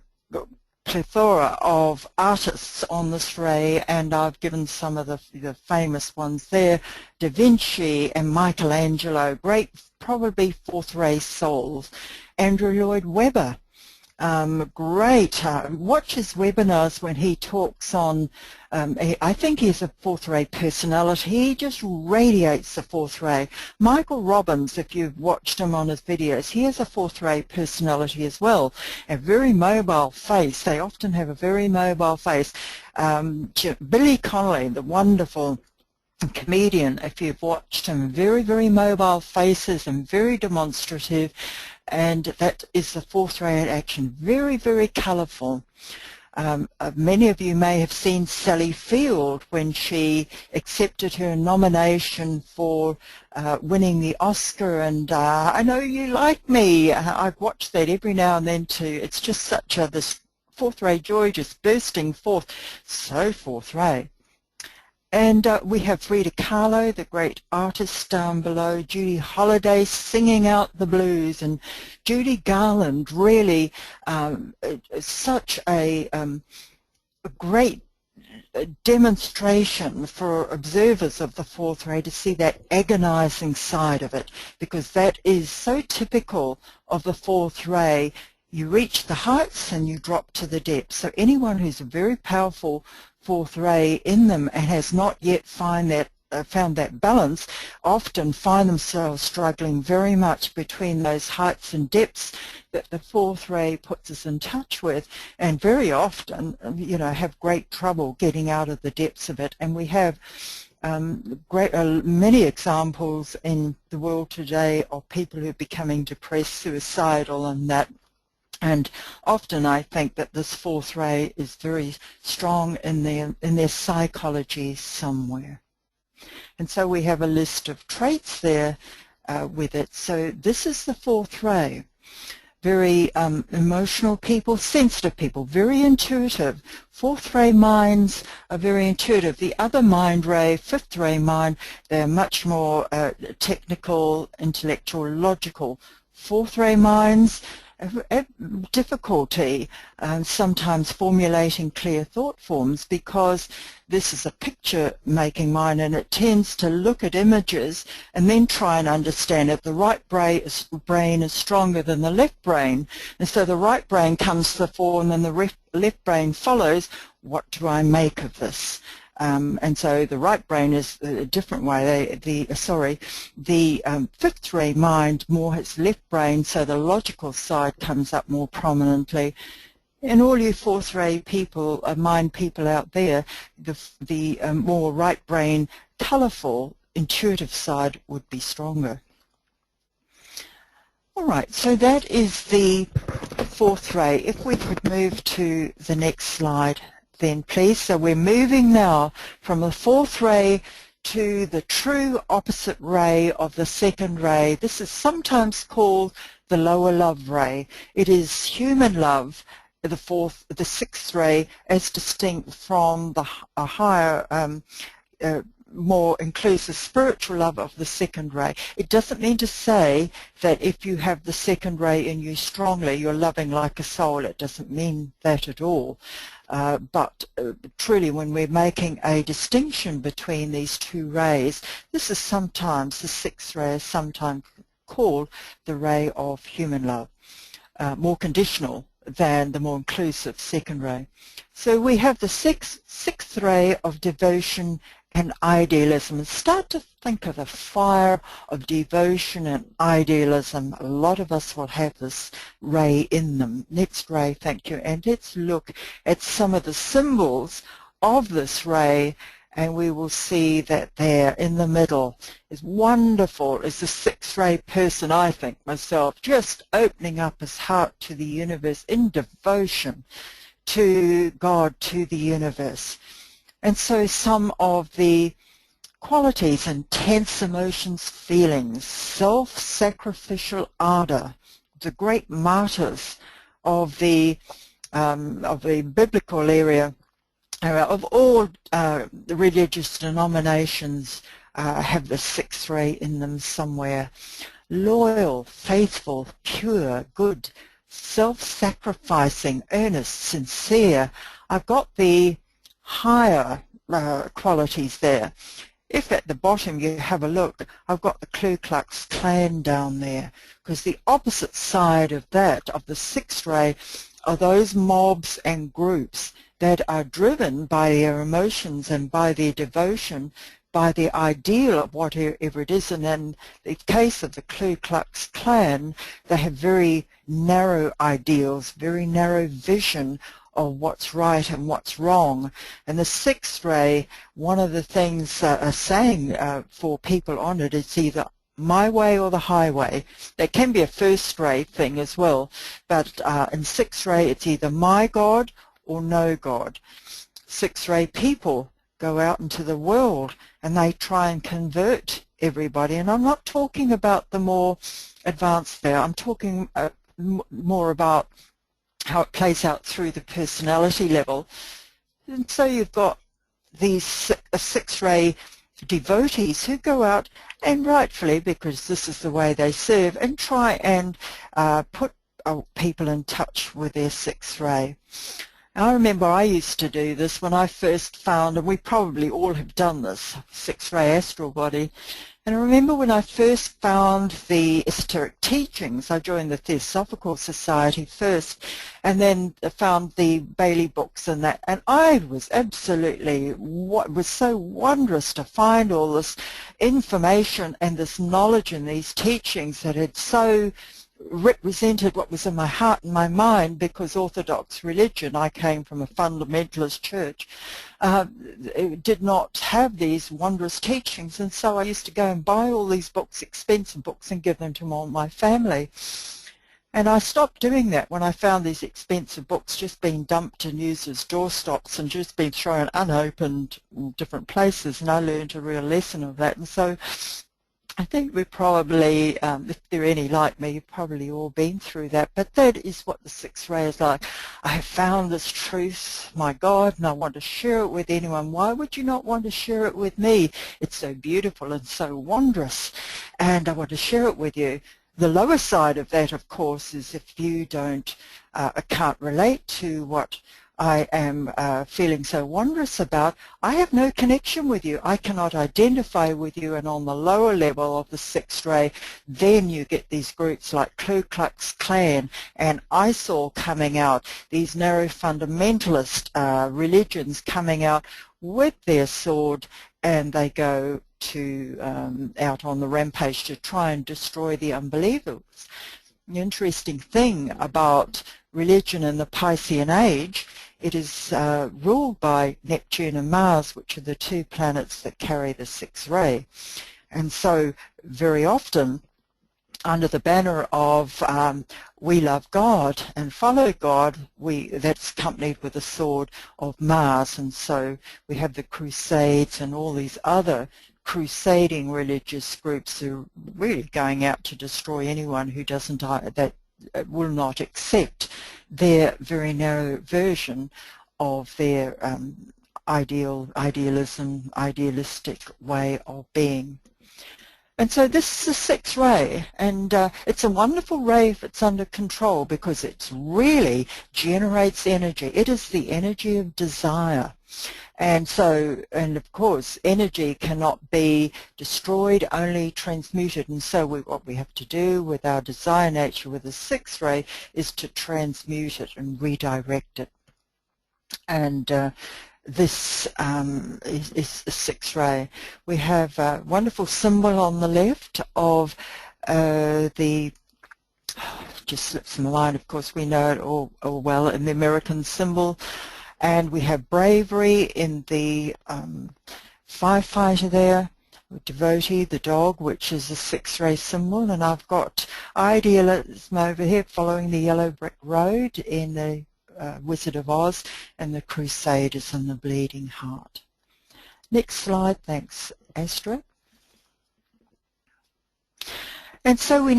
plethora of artists on this ray, and I've given some of the famous ones there. Da Vinci and Michelangelo, great probably fourth ray souls. Andrew Lloyd Webber, great. Watch his webinars when he talks on, I think he's a fourth ray personality. He just radiates the fourth ray. Michael Robbins, if you've watched him on his videos, he has a fourth ray personality as well. A very mobile face. They often have a very mobile face. Billy Connolly, the wonderful comedian, if you've watched him, very, very mobile faces and very demonstrative. And that is the fourth ray in action. Very, very colourful. Many of you may have seen Sally Field when she accepted her nomination for winning the Oscar, and I Know You Like Me. I've watched that every now and then too. It's just such this fourth ray joy just bursting forth. So fourth ray. And we have Frida Kahlo, the great artist, down below, Judy Holliday singing out the blues, and Judy Garland, really such a great demonstration for observers of the fourth ray to see that agonizing side of it, because that is so typical of the fourth ray. You reach the heights and you drop to the depths. So anyone who's a very powerful fourth ray in them and has not yet found that balance often find themselves struggling very much between those heights and depths that the fourth ray puts us in touch with, and very often, have great trouble getting out of the depths of it. And we have many examples in the world today of people who are becoming depressed, suicidal, and that. And often I think that this fourth ray is very strong in their psychology somewhere. And so we have a list of traits there with it. So this is the fourth ray. Very emotional people, sensitive people, very intuitive. Fourth ray minds are very intuitive. The other mind ray, fifth ray mind, they're much more technical, intellectual, logical. Fourth ray minds have difficulty sometimes formulating clear thought forms, because this is a picture-making mind and it tends to look at images and then try and understand it. The right brain is stronger than the left brain, and so the right brain comes to the fore and then the left brain follows. What do I make of this? And so the right brain is a different way. The fifth ray mind more has left brain, so the logical side comes up more prominently. And all you fourth ray people, mind people out there, the more right brain, colourful, intuitive side would be stronger. All right, so that is the fourth ray. If we could move to the next slide, then please. So we're moving now from the fourth ray to the true opposite ray of the second ray. This is sometimes called the lower love ray. It is human love, the sixth ray, as distinct from the higher, more inclusive spiritual love of the second ray. It doesn't mean to say that if you have the second ray in you strongly, you're loving like a soul. It doesn't mean that at all. But truly, when we're making a distinction between these two rays, this is sometimes, the sixth ray is sometimes called the ray of human love, more conditional than the more inclusive second ray. So we have the sixth ray of devotion and idealism. Start to think of the fire of devotion and idealism. A lot of us will have this ray in them. Next ray, thank you. And let's look at some of the symbols of this ray, and we will see that there in the middle is wonderful, is the sixth ray person, I think myself, just opening up his heart to the universe in devotion to God, to the universe. And so some of the qualities: intense emotions, feelings, self-sacrificial ardor, the great martyrs of the biblical area, of all the religious denominations have the sixth ray in them somewhere. Loyal, faithful, pure, good, self-sacrificing, earnest, sincere. I've got the higher qualities there. If at the bottom you have a look, I've got the Ku Klux Klan down there, because the opposite side of that, of the sixth ray, are those mobs and groups that are driven by their emotions and by their devotion, by the ideal of whatever it is. And in the case of the Ku Klux Klan, they have very narrow ideals, very narrow vision of what's right and what's wrong. And the sixth ray, one of the things saying for people on it is either my way or the highway. There can be a first ray thing as well, but in sixth ray it's either my God or no God. Sixth ray people go out into the world and they try and convert everybody, and I'm not talking about the more advanced there, I'm talking more about how it plays out through the personality level. And so you've got these six-ray devotees who go out, and rightfully, because this is the way they serve, and try and put people in touch with their six-ray. I remember I used to do this when I first found, and we probably all have done this, six-ray astral body. And I remember when I first found the esoteric teachings, I joined the Theosophical Society first, and then found the Bailey books and that, and I was absolutely, was so wondrous to find all this information and this knowledge in these teachings that had so represented what was in my heart and my mind, because Orthodox religion, I came from a fundamentalist church, did not have these wondrous teachings, and so I used to go and buy all these books, expensive books, and give them to all my family. And I stopped doing that when I found these expensive books just being dumped in users' doorstops and just being thrown unopened in different places, and I learned a real lesson of that. And so I think we probably, if there are any like me, you've probably all been through that, but that is what the sixth ray is like. I have found this truth, my God, and I want to share it with anyone. Why would you not want to share it with me? It's so beautiful and so wondrous, and I want to share it with you. The lower side of that, of course, is if you can't relate to what I am feeling so wondrous about, I have no connection with you. I cannot identify with you, and on the lower level of the sixth ray, then you get these groups like Ku Klux Klan and ISIL coming out, these narrow fundamentalist religions coming out with their sword, and they go to out on the rampage to try and destroy the unbelievers. The interesting thing about religion in the Piscean age, it is ruled by Neptune and Mars, which are the two planets that carry the sixth ray. And so very often, under the banner of we love God and follow God, that's accompanied with the sword of Mars. And so we have the Crusades and all these other crusading religious groups who are really going out to destroy anyone who doesn't, that will not accept their very narrow version of their idealistic way of being. And so this is a sixth ray, and it's a wonderful ray if it's under control, because it really generates energy. It is the energy of desire. And so, and of course, energy cannot be destroyed, only transmuted. And so what we have to do with our desire nature with the sixth ray is to transmute it and redirect it. And this is the sixth ray. We have a wonderful symbol on the left of just slips my mind, of course we know it all well, in the American symbol. And we have bravery in the firefighter there, devotee, the dog, which is a sixth ray symbol. And I've got idealism over here following the yellow brick road in the Wizard of Oz, and the Crusaders and the Bleeding Heart. Next slide, thanks, Astra. And so we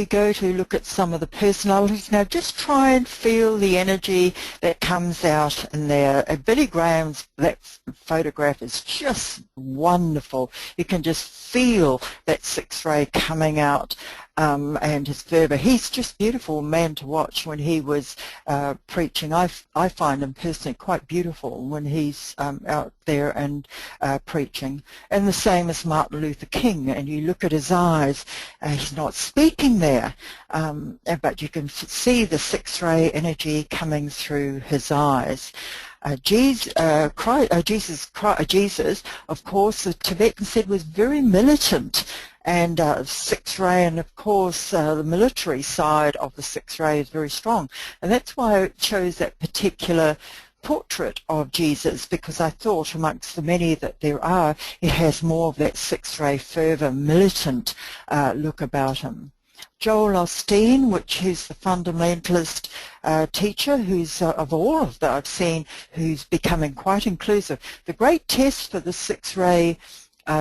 go to look at some of the personalities. Now just try and feel the energy that comes out in there. Billy Graham's, that photograph is just wonderful. You can just feel that sixth ray coming out, and his fervor. He's just a beautiful man to watch when he was preaching. I find him personally quite beautiful when he's out there and preaching. And the same as Martin Luther King, and you look at his eyes, he's not speaking there, but you can see the sixth ray energy coming through his eyes. Jesus, of course, the Tibetan said was very militant, and sixth ray, and of course the military side of the sixth ray is very strong. And that's why I chose that particular portrait of Jesus, because I thought amongst the many that there are, it has more of that sixth ray fervor, militant look about him. Joel Osteen, which is the fundamentalist teacher, who's of all of that I've seen, who's becoming quite inclusive. The great test for the sixth ray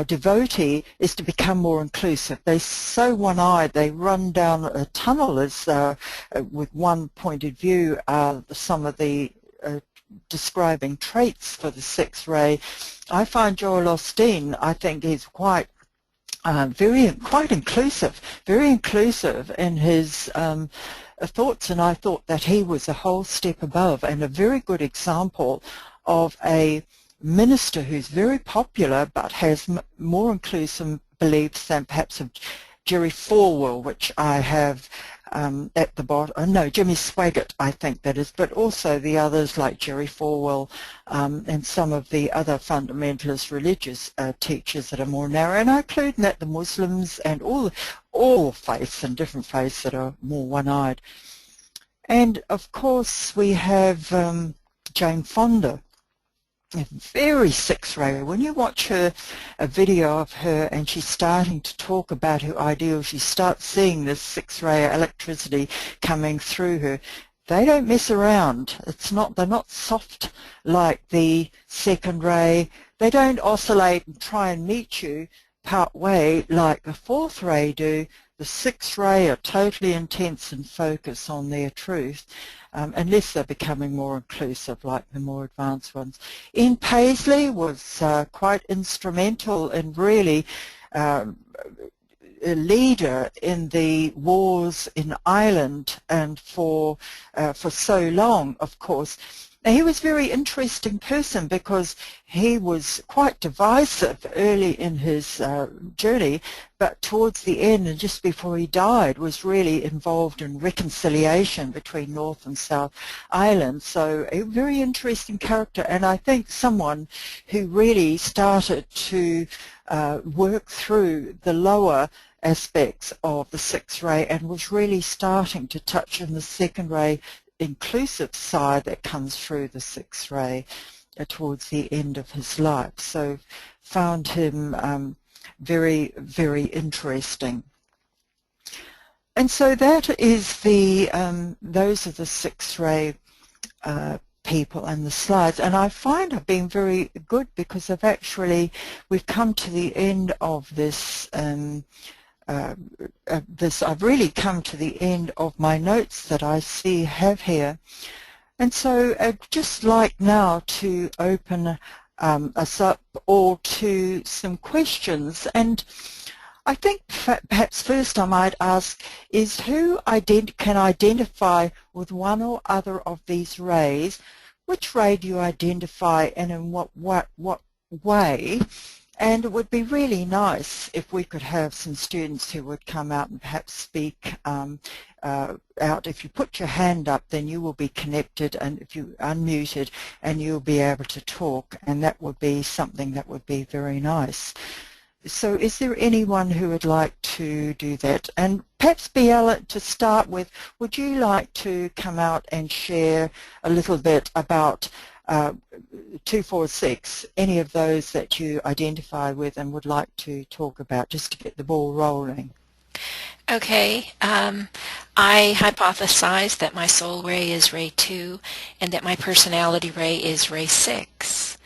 devotee is to become more inclusive. They're so one-eyed, they run down a tunnel as with one pointed view. Some of the describing traits for the sixth ray, I find Joel Osteen, I think he's quite quite inclusive, very inclusive in his thoughts, and I thought that he was a whole step above and a very good example of a minister who's very popular but has more inclusive beliefs than perhaps of Jerry Falwell, which I have at the bottom. No, Jimmy Swaggart, I think that is, but also the others like Jerry Falwell and some of the other fundamentalist religious teachers that are more narrow. And I include in that the Muslims and all faiths and different faiths that are more one-eyed. And of course we have Jane Fonda, a very sixth ray. When you watch her, a video of her, and she's starting to talk about her ideals, you start seeing this sixth ray electricity coming through her. They don't mess around. They're not soft like the second ray. They don't oscillate and try and meet you part way like the fourth ray do. The sixth ray are totally intense and focus on their truth, unless they're becoming more inclusive like the more advanced ones. Ian Paisley was quite instrumental in really a leader in the wars in Ireland and for so long, of course. Now, he was a very interesting person because he was quite divisive early in his journey, but towards the end and just before he died was really involved in reconciliation between North and South Ireland. So a very interesting character, and I think someone who really started to work through the lower aspects of the sixth ray and was really starting to touch on the second ray inclusive side that comes through the sixth ray towards the end of his life. So found him very, very interesting. And so that is the those are the sixth ray people and the slides, and I find I've been very good because we've come to the end of this I've really come to the end of my notes that I have here, and so I'd just like now to open us up all to some questions. And I think perhaps first I might ask is who can identify with one or other of these rays? Which ray do you identify and in what way? And it would be really nice if we could have some students who would come out and perhaps speak out. If you put your hand up, then you will be connected, and if you unmuted, and you'll be able to talk, and that would be something that would be very nice. So is there anyone who would like to do that? And perhaps Biella, to start with, would you like to come out and share a little bit about 246, any of those that you identify with and would like to talk about, just to get the ball rolling? Okay. I hypothesize that my soul ray is ray 2 and that my personality ray is ray 6.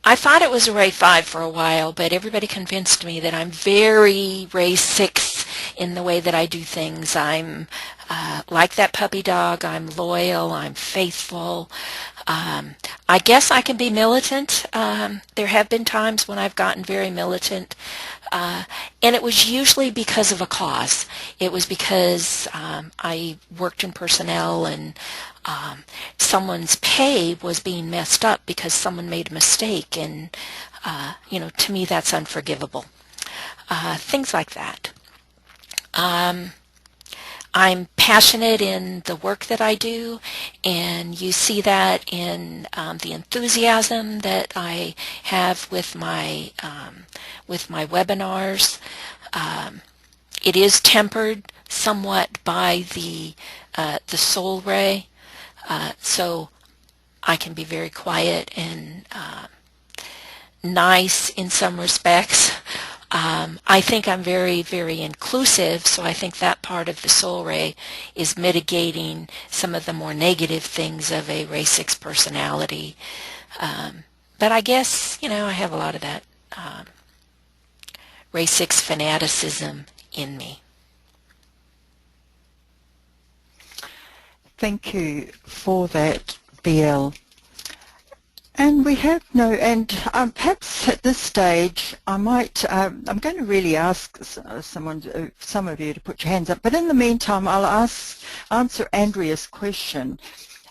I thought it was a ray 5 for a while, but everybody convinced me that I'm very ray 6 in the way that I do things. I'm like that puppy dog. I'm loyal. I'm faithful. I guess I can be militant. There have been times when I've gotten very militant, and it was usually because of a cause. It was because I worked in personnel and someone's pay was being messed up because someone made a mistake, and to me that's unforgivable. Things like that. I'm passionate in the work that I do, and you see that in the enthusiasm that I have with my webinars. It is tempered somewhat by the soul ray, so I can be very quiet and nice in some respects. I think I'm very, very inclusive, so I think that part of the soul ray is mitigating some of the more negative things of a ray 6 personality. But I guess, I have a lot of that ray 6 fanaticism in me. Thank you for that, BL. And we have perhaps at this stage I might, I'm going to really ask some of you to put your hands up, but in the meantime I'll answer Andrea's question.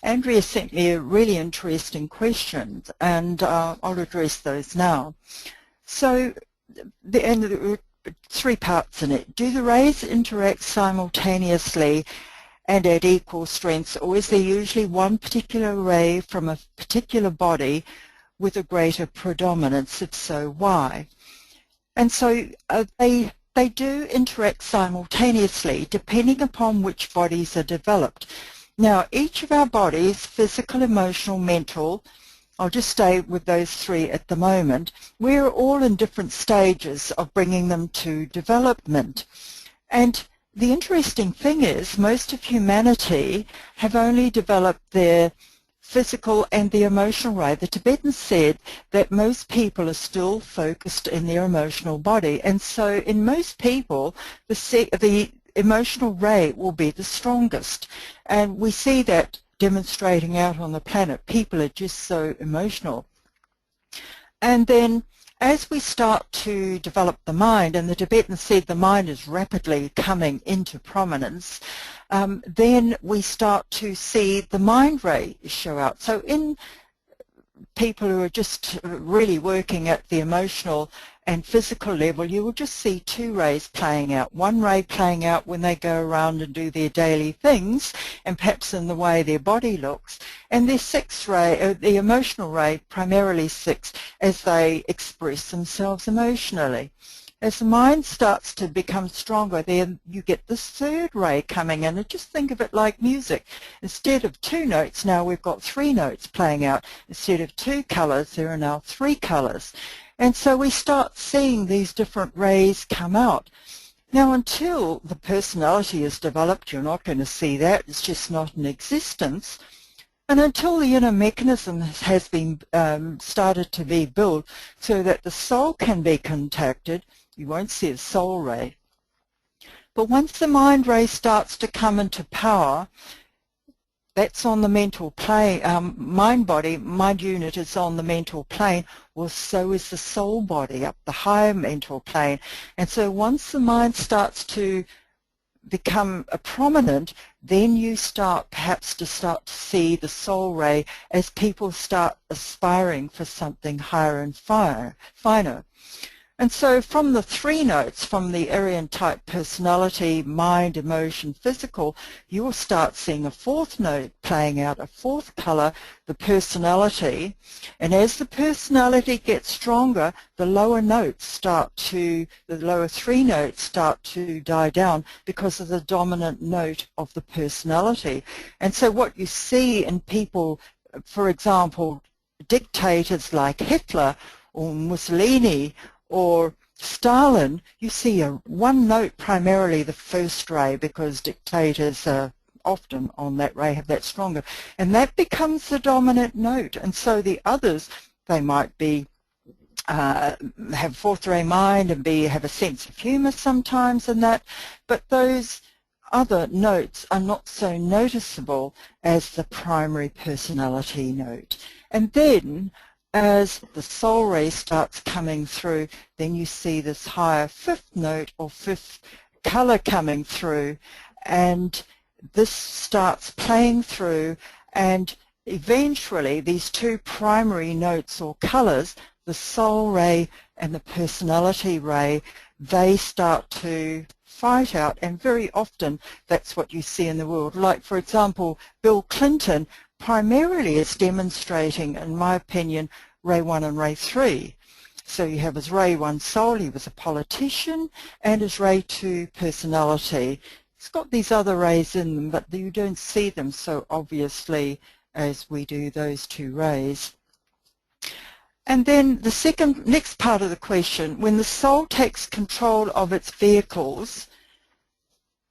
Andrea sent me a really interesting question, and I'll address those now. So, there are 3 parts in it. Do the rays interact simultaneously and at equal strengths, or is there usually one particular ray from a particular body with a greater predominance? If so, why? And so they do interact simultaneously depending upon which bodies are developed. Now, each of our bodies, physical, emotional, mental, I'll just stay with those 3 at the moment, we're all in different stages of bringing them to development. And the interesting thing is most of humanity have only developed their physical and the emotional ray. The Tibetans said that most people are still focused in their emotional body, and so in most people the emotional ray will be the strongest, and we see that demonstrating out on the planet. People are just so emotional. And then as we start to develop the mind, and the Tibetans said the mind is rapidly coming into prominence, then we start to see the mind ray show out. So in people who are just really working at the emotional and physical level, you will just see 2 rays playing out. One ray playing out when they go around and do their daily things, and perhaps in the way their body looks, and their 6th ray, the emotional ray, primarily 6, as they express themselves emotionally. As the mind starts to become stronger, then you get this 3rd ray coming in, and just think of it like music. Instead of 2 notes, now we've got 3 notes playing out. Instead of 2 colors, there are now 3 colors. And so we start seeing these different rays come out. Now, until the personality is developed, you're not going to see that. It's just not in existence. And until the inner mechanism has been started to be built so that the soul can be contacted, you won't see a soul ray. But once the mind ray starts to come into power, that's on the mental plane. Mind unit is on the mental plane, well, so is the soul body up the higher mental plane. And so once the mind starts to become prominent, then you start perhaps to see the soul ray as people start aspiring for something higher and finer. And so from the 3 notes, from the Aryan type personality, mind, emotion, physical, you will start seeing a 4th note playing out, a 4th color, the personality. And as the personality gets stronger, the lower the lower 3 notes start to die down because of the dominant note of the personality. And so what you see in people, for example, dictators like Hitler or Mussolini or Stalin, you see a 1 note, primarily the 1st ray, because dictators are often on that ray, have that stronger, and that becomes the dominant note. And so the others, they might be have 4th ray mind and have a sense of humor sometimes and that, but those other notes are not so noticeable as the primary personality note. And then as the soul ray starts coming through, then you see this higher 5th note or 5th color coming through, and this starts playing through, and eventually these 2 primary notes or colors, the soul ray and the personality ray, they start to fight out, and very often that's what you see in the world. Like, for example, Bill Clinton primarily is demonstrating, in my opinion, Ray 1 and Ray 3. So you have his Ray 1 soul, he was a politician, and his Ray 2 personality. It's got these other rays in them, but you don't see them so obviously as we do those 2 rays. And then the next part of the question, when the soul takes control of its vehicles,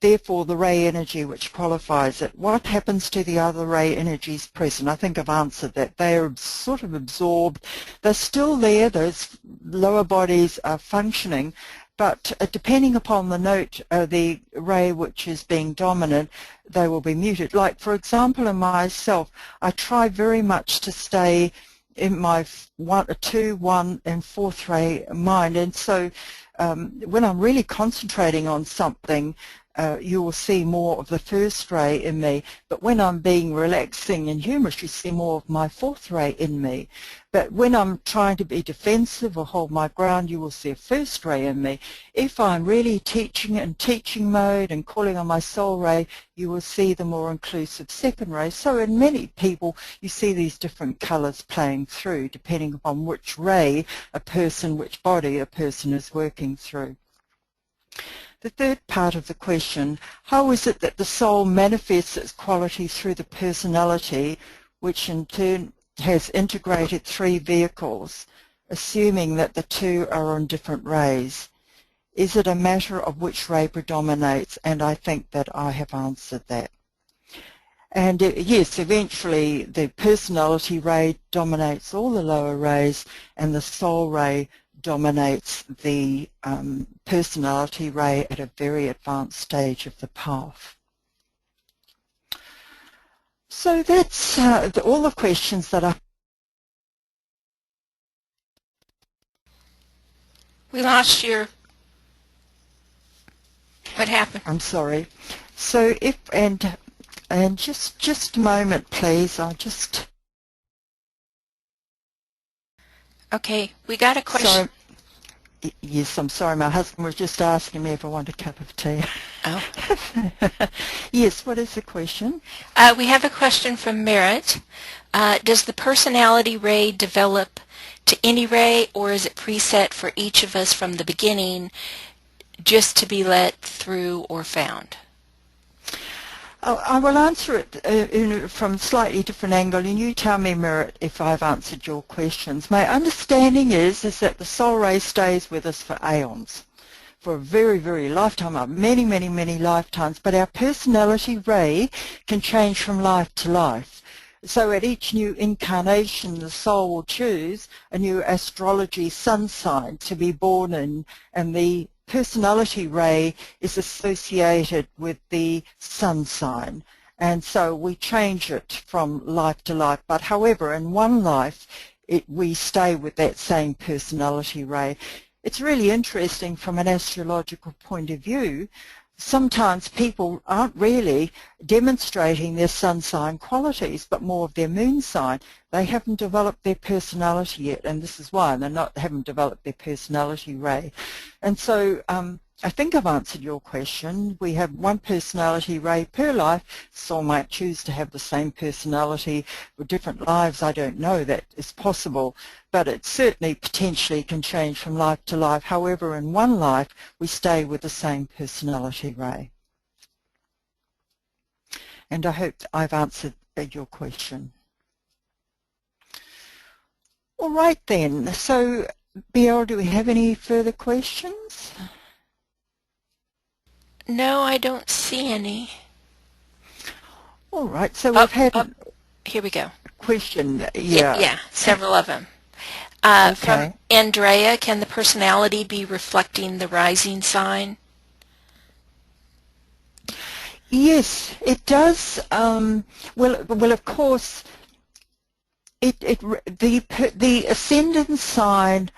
therefore the ray energy which qualifies it, what happens to the other ray energies present? I think I've answered that. They are sort of absorbed. They're still there. Those lower bodies are functioning, but depending upon the note, the ray which is being dominant, they will be muted. Like, for example, in myself, I try very much to stay in my 2, 1, and 4th ray mind, and so when I'm really concentrating on something, you will see more of the 1st ray in me, but when I'm being relaxing and humorous, you see more of my 4th ray in me. But when I'm trying to be defensive or hold my ground, you will see a 1st ray in me. If I'm really teaching in teaching mode and calling on my soul ray, you will see the more inclusive 2nd ray. So in many people, you see these different colors playing through, depending upon which ray a person, which body a person is working through. The 3rd part of the question, how is it that the soul manifests its quality through the personality, which in turn has integrated 3 vehicles, assuming that the 2 are on different rays? Is it a matter of which ray predominates? And I think that I have answered that. And yes, eventually the personality ray dominates all the lower rays, and the soul ray dominates the personality ray at a very advanced stage of the path. So that's all the questions that I... We lost your... What happened? I'm sorry. So if, and just a moment, please. I'll just... Okay, we got a question. So, yes, I'm sorry. My husband was just asking me if I want a cup of tea. Oh. Yes, what is the question? We have a question from Merritt. Does the personality ray develop to any ray, or is it preset for each of us from the beginning just to be let through or found? I will answer it from a slightly different angle, and you tell me, Merritt, if I've answered your questions. My understanding is that the soul ray stays with us for aeons, for a very, very lifetime, many, many, many lifetimes, but our personality ray can change from life to life. So at each new incarnation, the soul will choose a new astrology sun sign to be born in, and the personality ray is associated with the sun sign, and so we change it from life to life. But however, in one life we stay with that same personality ray. It's really interesting from an astrological point of view. Sometimes people aren't really demonstrating their sun sign qualities, but more of their moon sign. They haven't developed their personality yet, and this is why they haven't developed their personality ray. And so I think I've answered your question. We have one personality ray per life. Soul might choose to have the same personality with different lives. I don't know. That is possible, but it certainly potentially can change from life to life. However, in one life, we stay with the same personality ray. And I hope I've answered your question. All right then. So, Biel, do we have any further questions? No, I don't see any. All right, so we've had here we go. A question. Yeah, several of them. Okay. From Andrea, can the personality be reflecting the rising sign? Yes, it does. Well, of course, the ascendant sign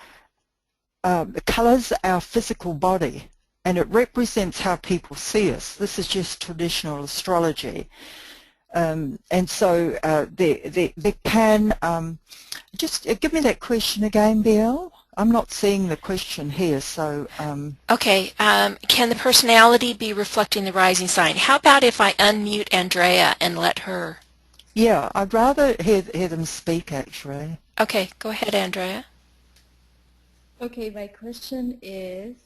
colours our physical body, and it represents how people see us. This is just traditional astrology. And so they can, just give me that question again, Biel. I'm not seeing the question here, so... Okay, can the personality be reflecting the rising sign? How about if I unmute Andrea and let her? Yeah, I'd rather hear them speak, actually. Okay, go ahead, Andrea. Okay, my question is,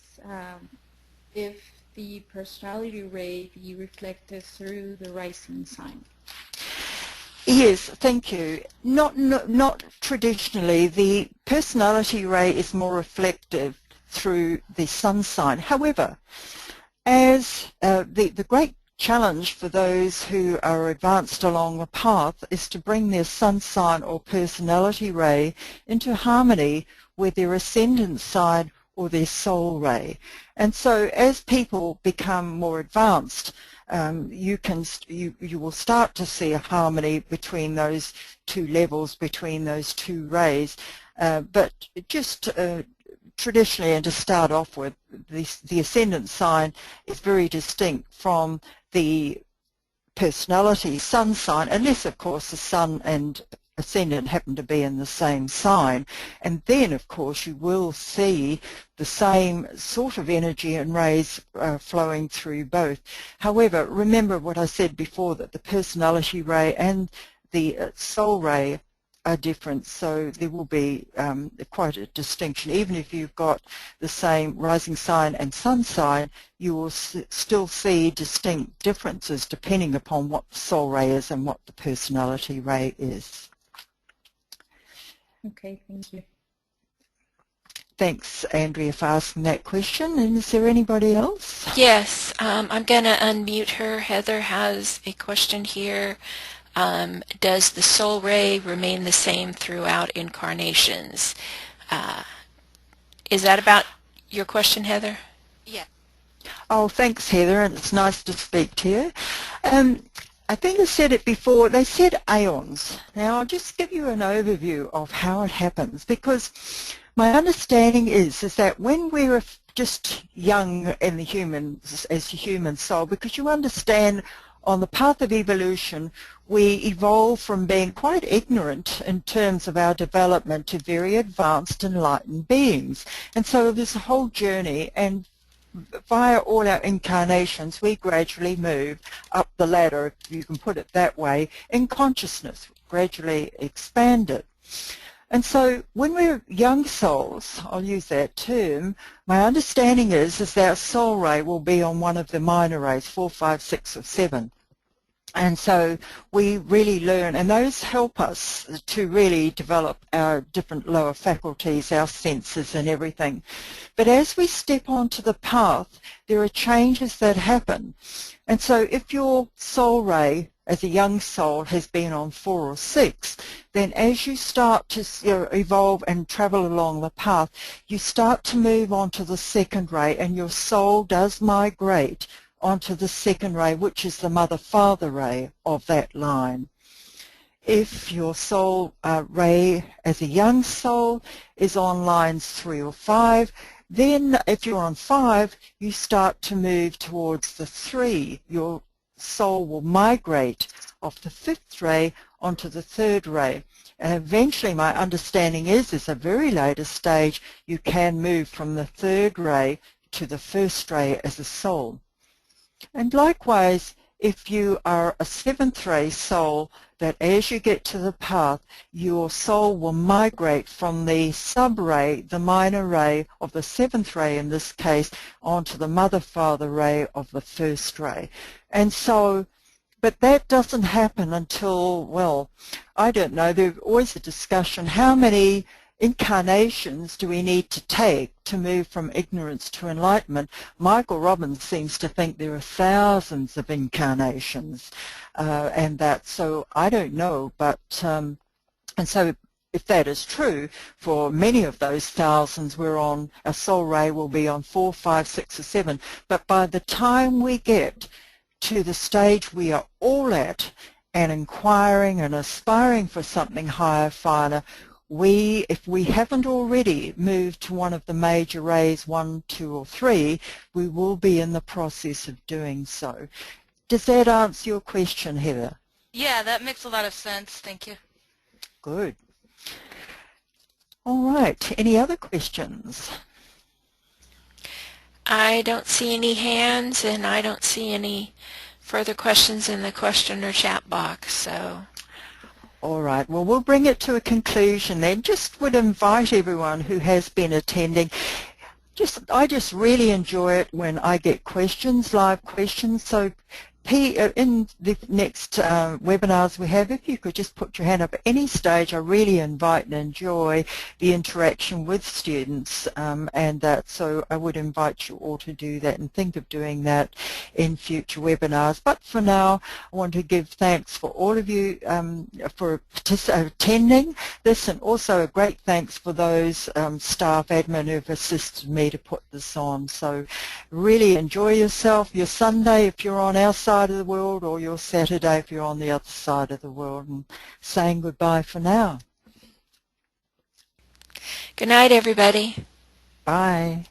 if the personality ray be reflected through the rising sign? Yes, thank you. Not traditionally. The personality ray is more reflective through the sun sign. However, as the great challenge for those who are advanced along the path is to bring their sun sign or personality ray into harmony with their ascendant sign or their soul ray. And so as people become more advanced, you will start to see a harmony between those two levels, between those two rays. But just traditionally, and to start off with, the ascendant sign is very distinct from the personality sun sign, unless of course the sun and ascendant happen to be in the same sign, and then of course you will see the same sort of energy and rays flowing through both. However, remember what I said before, that the personality ray and the soul ray are different, so there will be quite a distinction. Even if you've got the same rising sign and sun sign, you will still see distinct differences depending upon what the soul ray is and what the personality ray is. Okay, thank you. Thanks, Andrea, for asking that question. And is there anybody else? Yes, I'm going to unmute her. Heather has a question here. Does the soul ray remain the same throughout incarnations? Is that about your question, Heather? Yeah. Oh, thanks, Heather, and it's nice to speak to you. I think I said it before, they said aeons. Now, I'll just give you an overview of how it happens, because my understanding is that when we're just young in the humans, as a human soul, because you understand on the path of evolution, we evolve from being quite ignorant in terms of our development to very advanced, enlightened beings. And so there's a whole journey, and via all our incarnations, we gradually move up the ladder, if you can put it that way, in consciousness, gradually expanded. And so when we're young souls, I'll use that term, my understanding is that our soul ray will be on one of the minor rays, 4, 5, 6, or 7. And so we really learn, and those help us to really develop our different lower faculties, our senses and everything. But as we step onto the path, there are changes that happen. And so if your soul ray as a young soul has been on 4 or 6, then as you start to evolve and travel along the path, you start to move on to the second ray, and your soul does migrate onto the second ray, which is the mother-father ray of that line. If your soul ray as a young soul is on lines 3 or 5, then if you're on 5, you start to move towards the 3. Your soul will migrate off the 5th ray onto the 3rd ray. And eventually, my understanding is a very later stage, you can move from the 3rd ray to the 1st ray as a soul. And likewise, if you are a 7th ray soul, that as you get to the path, your soul will migrate from the sub-ray, the minor ray of the 7th ray in this case, onto the mother-father ray of the 1st ray. And so, but that doesn't happen until, well, I don't know, there's always a discussion, how many incarnations do we need to take to move from ignorance to enlightenment? Michael Robbins seems to think there are thousands of incarnations, and that, so I don't know, but, and so if that is true, for many of those thousands we're on, our soul ray will be on 4, 5, 6, or 7, but by the time we get to the stage we are all at and inquiring and aspiring for something higher, finer, if we haven't already moved to one of the major rays, 1, 2, or 3, we will be in the process of doing so. Does that answer your question, Heather? Yeah, that makes a lot of sense. Thank you. Good. All right. Any other questions? I don't see any hands, and I don't see any further questions in the question or chat box, so... All right, well, we'll bring it to a conclusion then. Just would invite everyone who has been attending, I just really enjoy it when I get questions, live questions, so in the next webinars we have, if you could just put your hand up at any stage, I really invite and enjoy the interaction with students, and that, so I would invite you all to do that and think of doing that in future webinars. But for now, I want to give thanks for all of you for attending this, and also a great thanks for those staff admin who've assisted me to put this on. So really enjoy yourself, your Sunday if you're on our side of the world, or your Saturday if you're on the other side of the world, and saying goodbye for now. Good night, everybody. Bye.